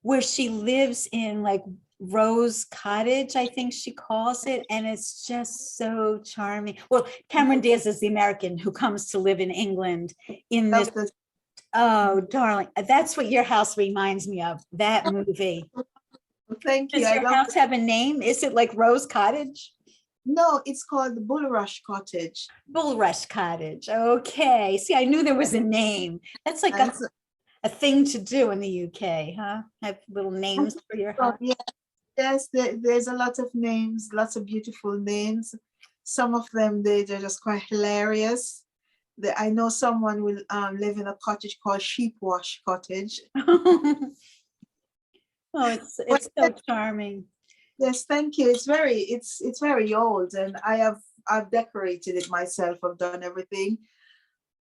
Where she lives in like Rose Cottage, I think she calls it, and it's just so charming. Well, Cameron Diaz is the American who comes to live in England in this. Oh, darling, that's what your house reminds me of, that movie. Thank you. Does your house have a name? Is it like Rose Cottage? No, it's called the Bulrush Cottage. Bulrush Cottage. Okay. See, I knew there was a name. That's like a thing to do in the UK, huh? Have little names for your house. Yes, there's a lot of names, lots of beautiful names. Some of them, they're just quite hilarious. I know someone will live in a cottage called Sheepwash Cottage. Oh, it's so charming. Yes, thank you. It's very old, and I've decorated it myself. I've done everything.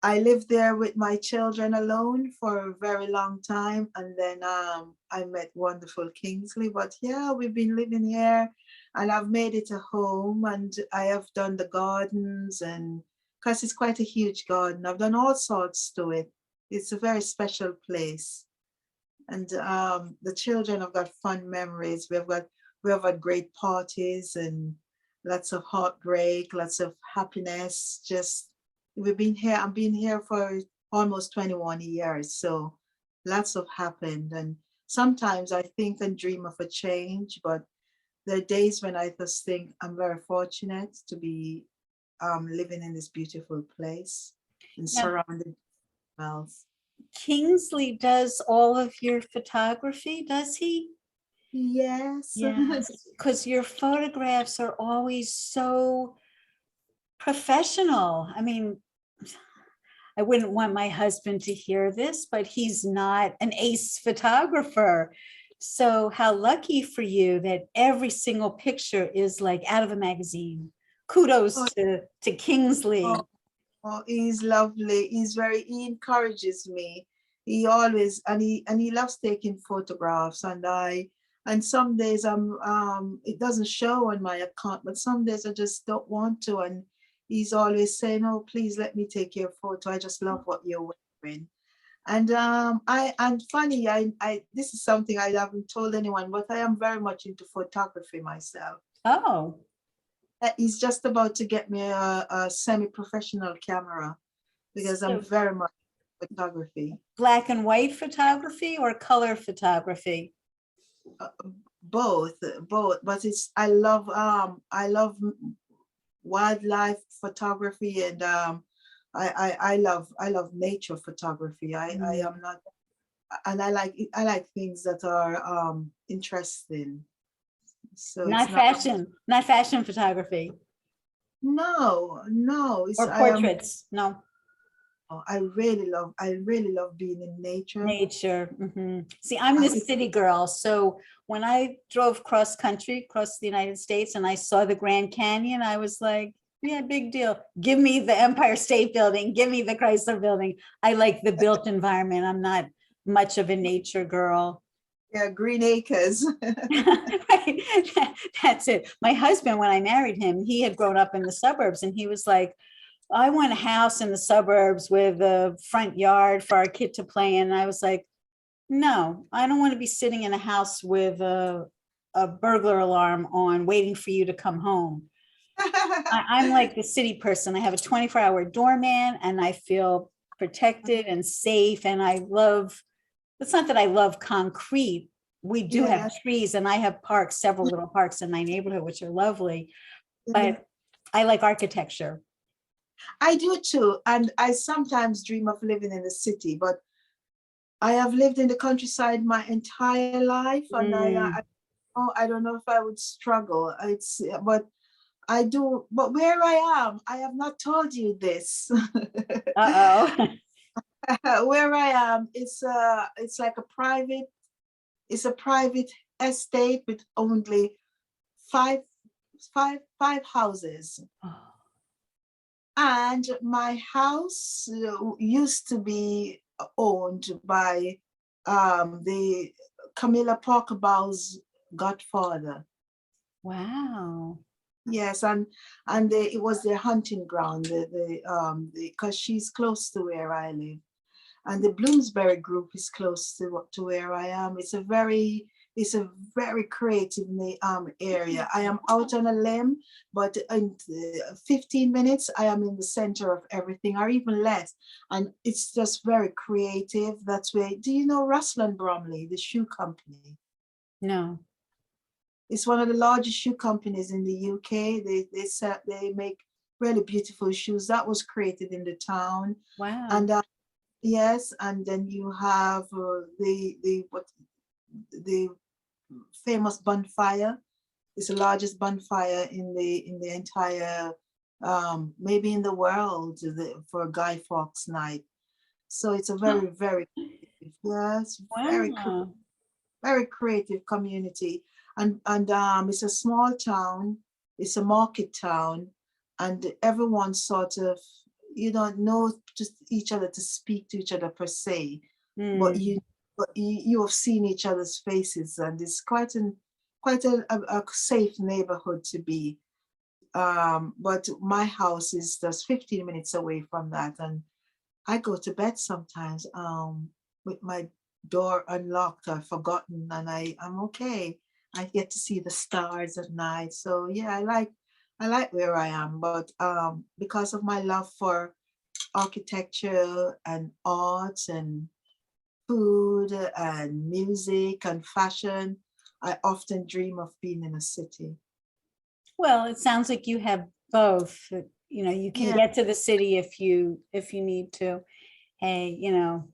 I lived there with my children alone for a very long time, and then I met wonderful Kingsley. But yeah, we've been living here, and I've made it a home, and I have done the gardens, and because it's quite a huge garden, I've done all sorts to it. It's a very special place, and the children have got fun memories. we have had great parties and lots of heartbreak, lots of happiness. Just we've been here. I've been here for almost 21 years, so lots have happened. And sometimes I think and dream of a change, but there are days when I just think I'm very fortunate to be living in this beautiful place and Now, surrounded by smells. Kingsley does all of your photography, does he? Yes. Yes, because your photographs are always so professional. I mean, I wouldn't want my husband to hear this, but he's not an ace photographer. So how lucky for you that every single picture is like out of a magazine. Kudos Oh, to Kingsley. oh, oh, he's lovely. He encourages me. He always, and he loves taking photographs. And some days it doesn't show on my account, but some days I just don't want to. And he's always saying, "Oh, please let me take your photo. I just love what you're wearing." And funny, I this is something I haven't told anyone, but I am very much into photography myself. Oh, He's just about to get me a semi-professional camera because I'm so very much into photography. black and white photography or color photography? Uh, both. But it's I love wildlife photography, and I love nature photography. I Mm. am not, and I like things that are interesting. So it's not Not fashion photography no. It's or portraits. No, I really love being in nature. nature. Mhm. See, I'm the It's city girl. So when I drove cross country across the United States and I saw the Grand Canyon, I was like, yeah, big deal. Give me the Empire State Building. Give me the Chrysler Building. I like the built environment. I'm not much of a nature girl. yeah, Green Acres. Right. That's it. My husband, when I married him, he had grown up in the suburbs and he was like, I want a house in the suburbs with a front yard for our kid to play in. And I was like, no, I don't want to be sitting in a house with a burglar alarm on waiting for you to come home. I'm like the city person. I have a 24-hour doorman and I feel protected and safe. And I love, it's not that I love concrete. We do Yeah. have trees and I have parks, several little parks in my neighborhood, which are lovely, but I like architecture. I do too. And I sometimes dream of living in the city, but I have lived in the countryside my entire life, and Mm, oh, I don't know if I would struggle. It's but I do. But where I am, I have not told you this. uh-oh. Where I am, it's like a private. It's a private estate with only five five houses. And my house used to be owned by the Camilla Parker Bowles' godfather. Wow. Yes, it was their hunting ground. Because she's close to where I live, and the Bloomsbury group is close to where I am. It's a very creative area. I am out on a limb, but in 15 minutes, I am in the center of everything, or even less. And it's just very creative. That's where, do you know Raglan Bromley, the shoe company? No. It's one of the largest shoe companies in the UK. They make really beautiful shoes. That was created in the town. Wow. And yes, and then you have the famous bonfire. It's the largest bonfire in the entire maybe in the world for Guy Fawkes night. So it's a very yes, Wow. very creative community. And it's a small town, it's a market town, and everyone sort of, you don't know just each other to speak to each other per se, but Mm. you have seen each other's faces, and it's quite a safe neighborhood to be. But my house is just 15 minutes away from that, and I go to bed sometimes with my door unlocked or forgotten, and I'm okay. I get to see the stars at night. So yeah, I like where I am, but because of my love for architecture and arts and food and music and fashion, I often dream of being in a city. Well, it sounds like you have both. You know, you can Yeah, get to the city if you need to. Hey, you know,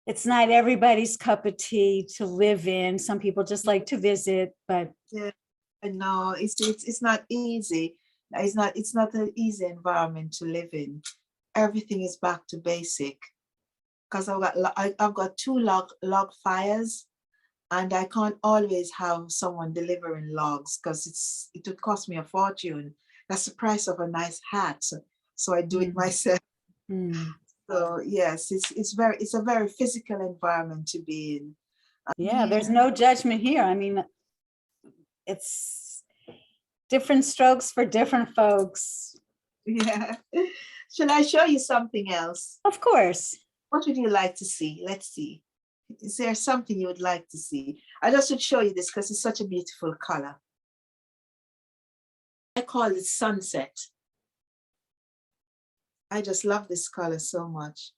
it's not everybody's cup of tea to live in. Some people just like to visit, but yeah. I know it's not easy. It's not an easy environment to live in. Everything is back to basic because I've got two log fires, and I can't always have someone delivering logs because it would cost me a fortune. That's the price of a nice hat. So I do it mm, myself. mm, So yes, it's a very physical environment to be in. yeah, there's Yeah, no judgment here. I mean, it's different strokes for different folks. yeah. Shall I show you something else? Of course. What would you like to see? Let's see. Is there something you would like to see? I just would show you this because it's such a beautiful color. I call it sunset. I just love this color so much.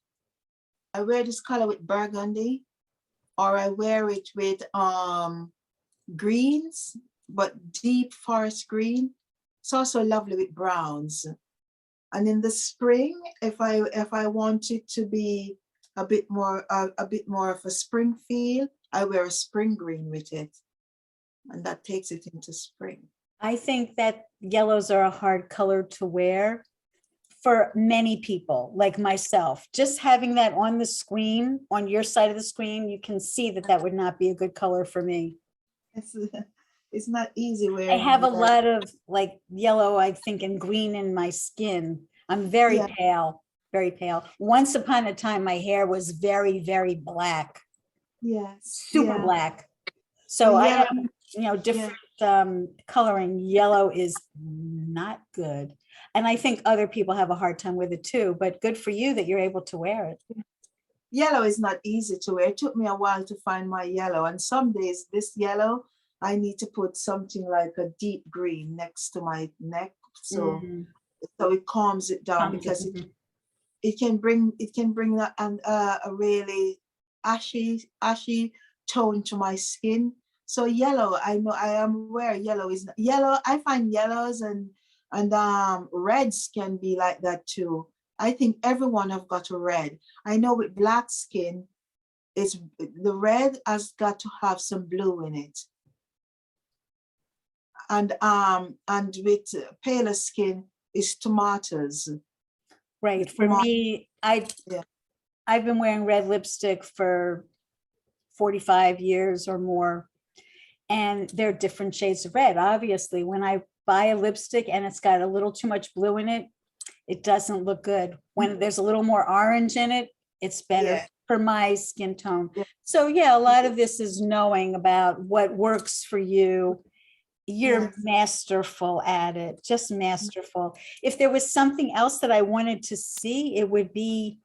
I wear this color with burgundy, or I wear it with greens, but deep forest green. It's also lovely with browns. And in the spring, if I want it to be a bit more of a spring feel, I wear a spring green with it, and that takes it into spring. I think that yellows are a hard color to wear for many people, like myself. Just having that on the screen, on your side of the screen, you can see that that would not be a good color for me. It's it's not easy I wearing have a that. lot of like yellow, I think, and green in my skin. I'm very Yeah, pale, very pale. Once upon a time, my hair was very, very black, yes, super yeah. black. So So I yellow, have, you know, yeah, different coloring. Yellow is not good. And I think other people have a hard time with it too, but good for you that you're able to wear it. yellow is not easy to wear. It took me a while to find my yellow, and some days this yellow, I need to put something like a deep green next to my neck, so Mm, it calms it down comes it. because Mhm. it can bring a really ashy tone to my skin. So yellow, I know I am aware yellow is yellow. I find yellows and reds can be like that too. I think everyone have got a red. I know with black skin, it's the red has got to have some blue in it. And with paler skin is tomatoes. Right. For Tomato, me, yeah. I've been wearing red lipstick for 45 years or more. And there are different shades of red. Obviously, when I buy a lipstick and it's got a little too much blue in it, it doesn't look good. When there's a little more orange in it, it's better Yeah. for my skin tone. Yeah. So yeah, a lot of this is knowing about what works for you. You're Yes. masterful at it, just masterful. If there was something else that I wanted to see, it would be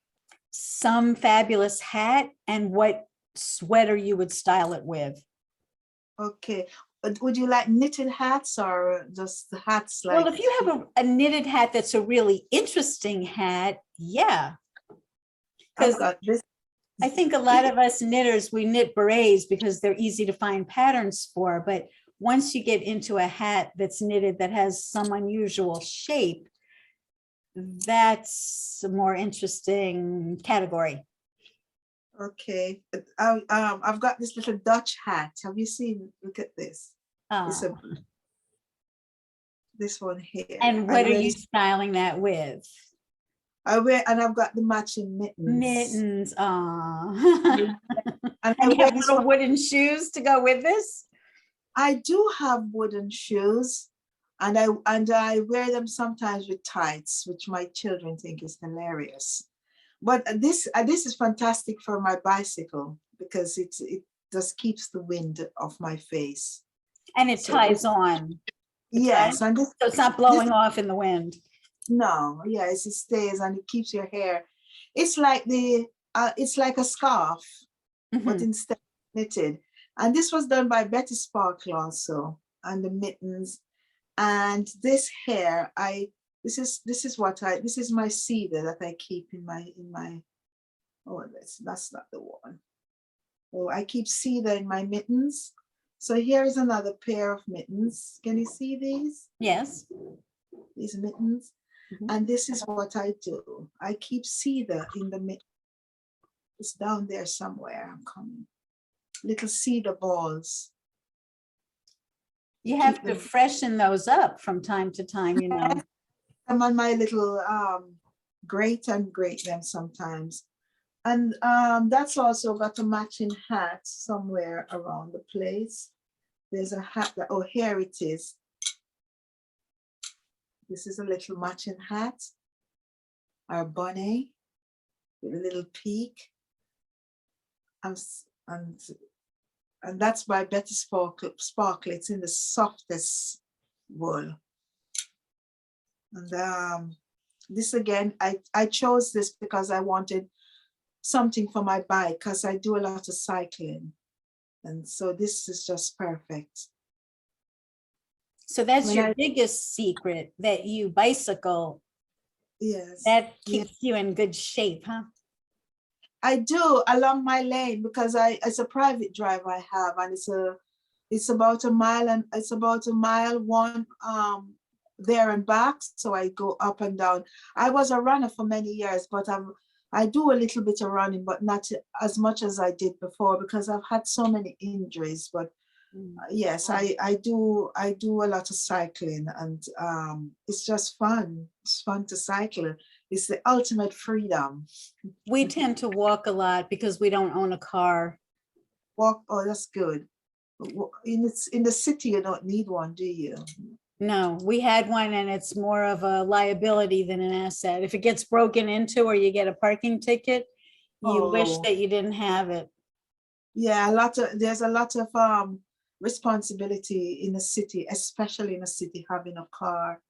some fabulous hat and what sweater you would style it with. Okay. Would you like knitted hats or just the hats Well, like if you have a knitted hat that's a really interesting hat, yeah. I've Because got this? I think a lot of us knitters, we knit berets because they're easy to find patterns for. But once you get into a hat that's knitted that has some unusual shape, that's a more interesting category. Okay. I've got this little Dutch hat. Have you seen? Look at this. It's a this one here. And what are you styling that with? And I've got the matching mittens. Mittens. Ah. Yeah. And I And you wear have this little one. wooden shoes to go with this? I do have wooden shoes, and I wear them sometimes with tights, which my children think is hilarious. But this is fantastic for my bicycle because it just keeps the wind off my face. And it So this, ties on. It ties, yes, and so it's not this blowing off in the wind. no, yes, it stays and it keeps your hair. It's like it's like a scarf, but Mhm. instead of knitted. And this was done by Betty Sparkle also, and the mittens. And this hair, this is my cedar that I keep in my oh, that's not the one. Oh, I keep cedar in my mittens. So here is another pair of mittens. Can you see these? Yes. These mittens. Mhm. And this is what I do. I keep cedar in the mittens. It's down there somewhere. I'm coming. Little cedar balls. You Keep have to them. freshen those up from time to time, you know. I'm on my little grate and grate them sometimes. And that's also got a matching hat somewhere around the place. There's a hat that, oh, here it is. This is a little matching hat, or bonnet with a little peak. And that's by Betty Sparkle. It's in the softest wool. And this again, I chose this because I wanted something for my bike, because I do a lot of cycling. And so this is just perfect. So that's When your biggest secret, that you bicycle. Yes. That Yes. keeps you in good shape, huh? I do along my lane, because it's a private drive I have, and it's about a mile, and it's about a mile one there and back. So I go up and down. I was a runner for many years, but I do a little bit of running, but not as much as I did before, because I've had so many injuries. But yes, I do a lot of cycling, and it's just fun. It's fun to cycle. It's the ultimate freedom. We tend to walk a lot because we don't own a car. Walk, oh, that's good. In the city, you don't need one, do you? No, we had one, and it's more of a liability than an asset. If it gets broken into or you get a parking ticket, you wish Oh. that you didn't have it. Yeah, there's a lot of responsibility in the city, especially in a city, having a car.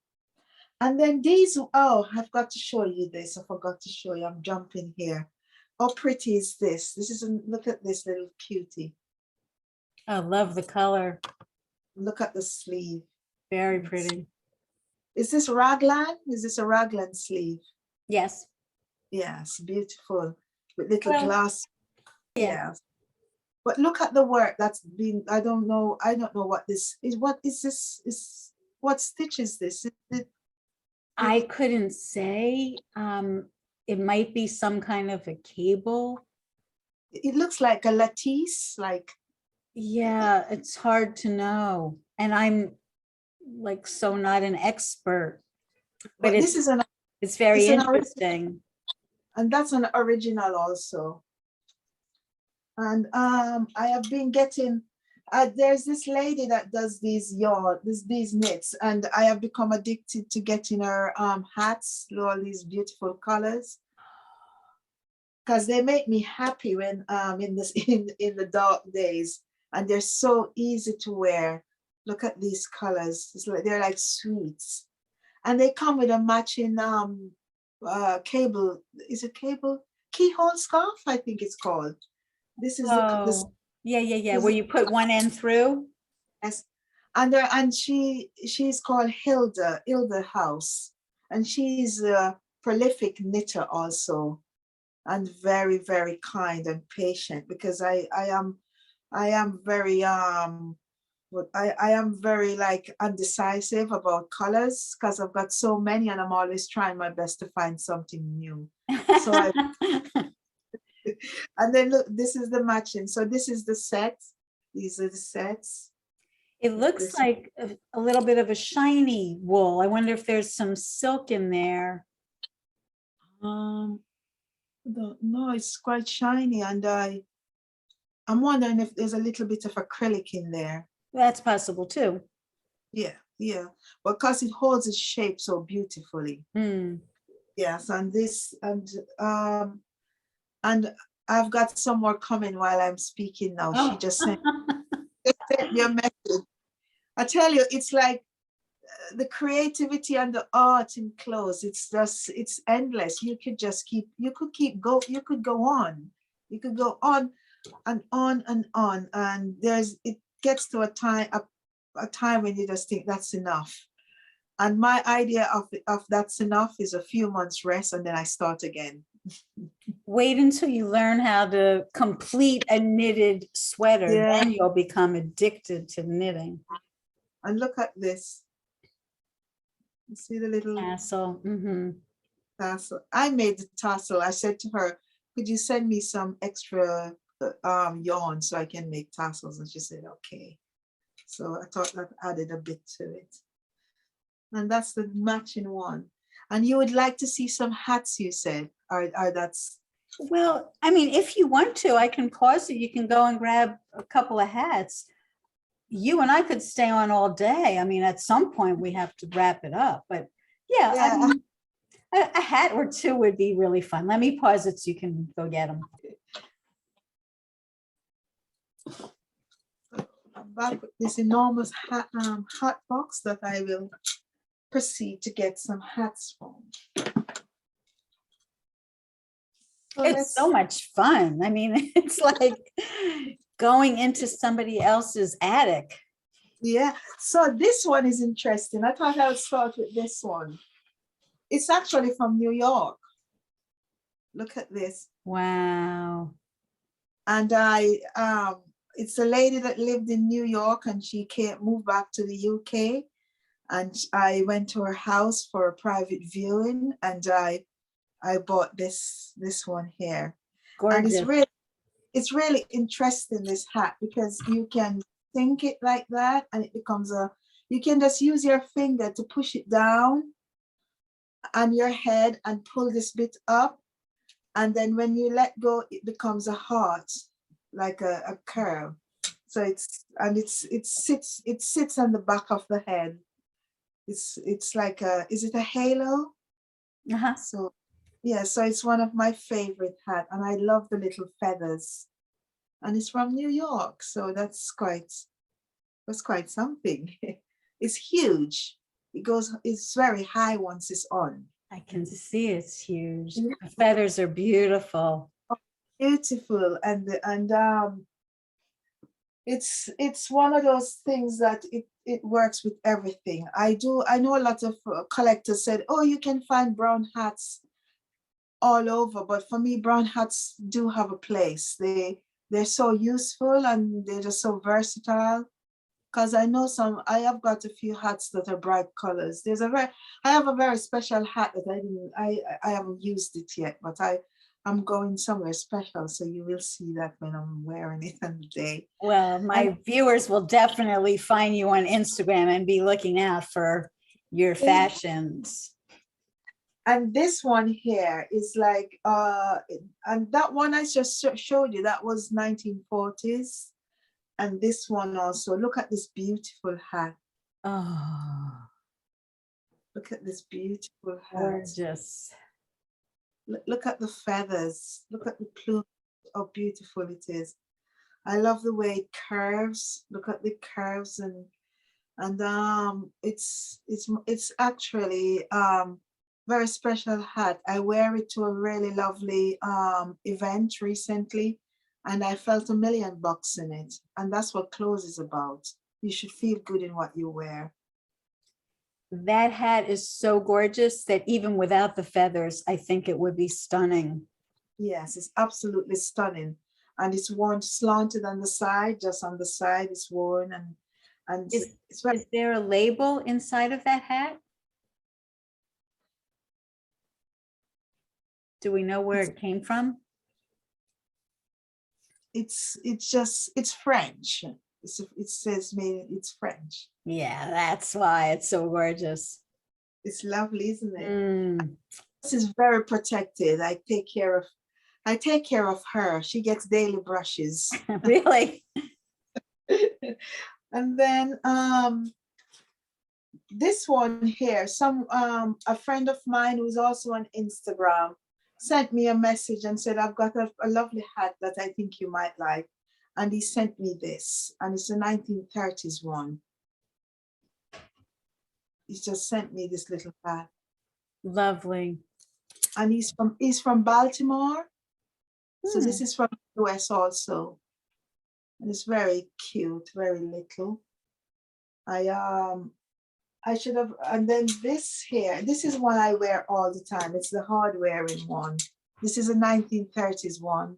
And then these, oh, I've got to show you this. I forgot to show you. I'm jumping here. How pretty is this? Look at this little cutie. I love the color. Look at the sleeve. Very pretty. Is this Raglan? Is this a Raglan sleeve? Yes. Yes, beautiful. With little Well, glass. yeah. Yes. But look at the work that's been, I don't know what this is. What is this? What stitch is this? I couldn't say. It might be some kind of a cable. It looks like a lattice, like. Yeah, it's hard to know. And I'm like so not an expert, but This is it's very an interesting. And that's an original also. And I have been getting, there's this lady that does these knits, and I have become addicted to getting her hats, all these beautiful colors, because they make me happy when in the dark days, and they're so easy to wear. Look at these colors. They're like sweets, and they come with a matching cable. Is it cable? Keyhole scarf, I think it's called. This is the yeah. Where you put one end through. yes. And she's called Hilda House, and she's a prolific knitter also, and very, very kind and patient, because I am very I am very like undecisive about colors, because I've got so many, and I'm always trying my best to find something new. So and then look, this is the matching. So this is the set. These are the sets. It looks like a little bit of a shiny wool. I wonder if there's some silk in there. I don't know. It's quite shiny, and I'm wondering if there's a little bit of acrylic in there. That's possible too. Yeah, because it holds its shape so beautifully. Yes, and I've got some more coming while I'm speaking now. Oh. She just sent me a message. I tell you, it's like the creativity and the art in clothes. It's endless. You could go on. You could go on. and on and on. And it gets to a time when you just think that's enough. And my idea of that's enough is a few months rest and then I start again. Wait until you learn how to complete a knitted sweater. Yeah. Then you'll become addicted to knitting. And look at this. You see the little Tassel. Mm-hmm. tassel. I made the tassel. I said to her, could you send me some extra yarn so I can make tassels? And she said, okay. So I thought that added a bit to it. And that's the matching one. And you would like to see some hats, you said, or that's. Well, I mean, if you want to, I can pause it. You can go and grab a couple of hats. You and I could stay on all day. I mean, at some point we have to wrap it up, but yeah, I Yeah. mean, a hat or two would be really fun. Let me pause it so you can go get them. I'm back with this enormous hat box that I will proceed to get some hats from. So It's so much fun. I mean, it's like going into somebody else's attic. yeah. So this one is interesting. I thought I would start with this one. It's actually from New York. Look at this. Wow. And it's a lady that lived in New York and she moved back to the UK. And I went to her house for a private viewing and I bought this one here. Gorgeous. And it's really interesting, this hat, because you can think it like that and it becomes you can just use your finger to push it down on your head and pull this bit up. And then when you let go, it becomes a heart, like a curve. So it sits on the back of the head. It's like is it a halo? Uh-huh. So yeah, so it's one of my favorite hats, and I love the little feathers. And it's from New York, so that's quite something. It's huge. It's very high once it's on. I can see it's huge. Yeah. The feathers are beautiful. Beautiful, and it's one of those things that it works with everything. I know a lot of collectors said, oh, you can find brown hats all over, but for me, brown hats do have a place. They're so useful and they're just so versatile. Because I know I have got a few hats that are bright colors. I have a very special hat that I haven't used it yet, but I'm going somewhere special, so you will see that when I'm wearing it on the day. Well, my viewers will definitely find you on Instagram and be looking out for your fashions. And this one here is like, and that one I just showed you, that was 1940s. And this one also, look at this beautiful hat. Oh, look at this beautiful hat. Gorgeous. Look at the feathers. Look at the plume. How beautiful it is. I love the way it curves. Look at the curves and it's actually very special hat. I wear it to a really lovely event recently, and I felt $1,000,000 in it. And that's what clothes is about. You should feel good in what you wear. That hat is so gorgeous that even without the feathers, I think it would be stunning. Yes, it's absolutely stunning. And it's worn slanted on the side, just on the side it's worn. And is there a label inside of that hat? Do we know where it came from? It's French. It says it's French. Yeah, that's why it's so gorgeous. It's lovely, isn't it? This is very protected. I take care of her. She gets daily brushes. Really? And then this one here, a friend of mine who's also on Instagram sent me a message and said, I've got a lovely hat that I think you might like. And he sent me this, and it's a 1930s one. He just sent me this little hat. Lovely. And he's from Baltimore. So this is from the US also. And it's very cute, very little. I should have, and then this here, this is one I wear all the time. It's the hard wearing one. This is a 1930s one.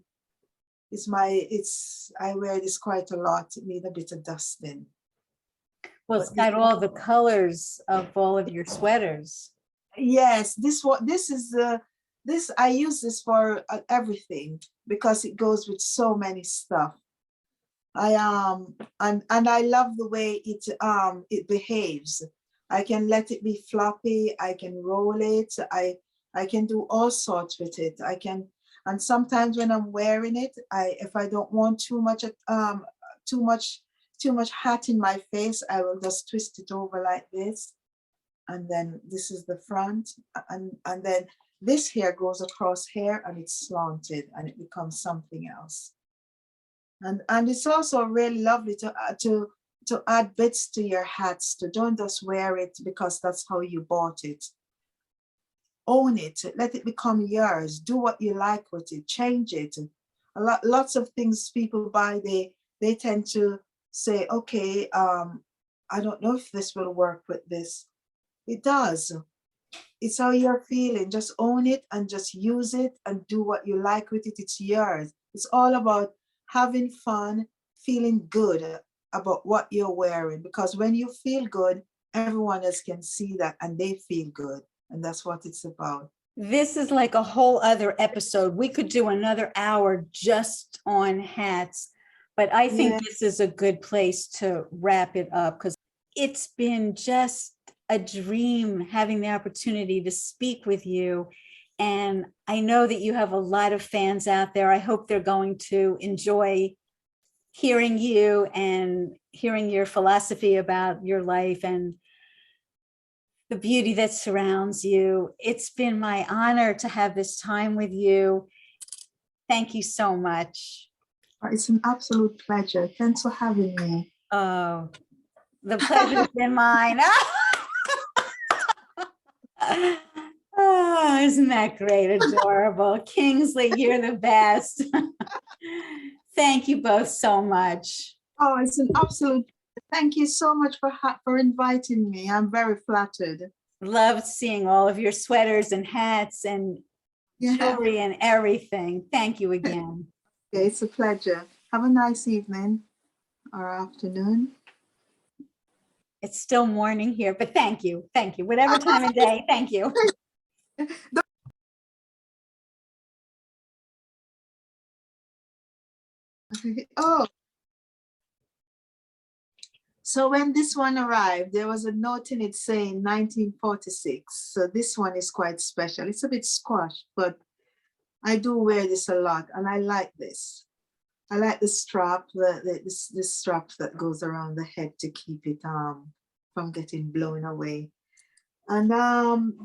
I wear this quite a lot. It needs a bit of dusting. Well, it's got all the colors of all of your sweaters. Yes, I use this for everything because it goes with so many stuff. And I love the way it behaves. I can let it be floppy. I can roll it. I can do all sorts with it. And sometimes when I'm wearing it, if I don't want too much hat in my face, I will just twist it over like this. And then this is the front, and then this here goes across here and it's slanted and it becomes something else. And it's also really lovely to add bits to your hats. Don't just wear it because that's how you bought it. Own it, let it become yours. Do what you like with it, change it. Lots of things people buy, they tend to say, okay, I don't know if this will work with this. It does. It's how you're feeling. Just own it and just use it and do what you like with it. It's yours. It's all about having fun, feeling good about what you're wearing, because when you feel good, everyone else can see that and they feel good. And that's what it's about. This is like a whole other episode. We could do another hour just on hats, but I think this is a good place to wrap it up because it's been just a dream having the opportunity to speak with you. And I know that you have a lot of fans out there. I hope they're going to enjoy hearing you and hearing your philosophy about your life and the beauty that surrounds you. It's been my honor to have this time with you. Thank you so much. It's an absolute pleasure. Thanks for having me. Oh, the pleasure's been mine. Oh, isn't that great? Adorable. Kingsley, you're the best. Thank you both so much. Oh, it's an absolute. Thank you so much for inviting me. I'm very flattered. Loved seeing all of your sweaters and hats and jewelry and everything. Thank you again. Okay, it's a pleasure. Have a nice evening or afternoon. It's still morning here, but thank you. Thank you. Whatever time of day, thank you. Oh. So when this one arrived, there was a note in it saying 1946. So this one is quite special. It's a bit squashed, but I do wear this a lot and I like this. I like the strap, this strap that goes around the head to keep it from getting blown away. And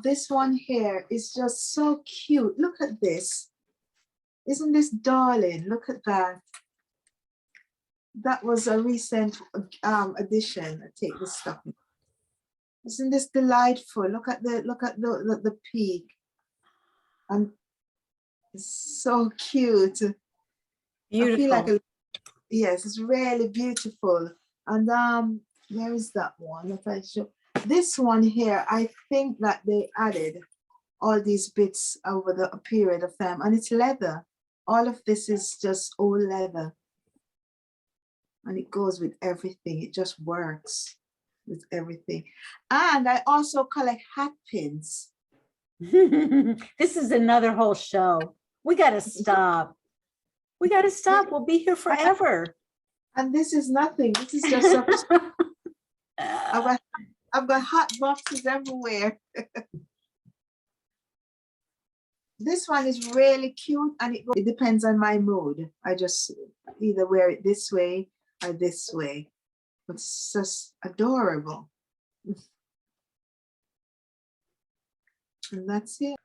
this one here is just so cute. Look at this. Isn't this darling? Look at that. That was a recent addition. I take this stuff. Isn't this delightful? Look at the peak. And it's so cute. Beautiful. I feel like yes, it's really beautiful. And where is that one that I show? This one here, I think that they added all these bits over a period of time, and it's leather. All of this is just old leather. And it goes with everything. It just works with everything. And I also collect hat pins. This is another whole show. We got to stop. We got to stop. We'll be here forever. And this is nothing. This is just I've got hot boxes everywhere. This one is really cute, and it depends on my mood. I just either wear it this way or this way. It's just adorable. And that's it.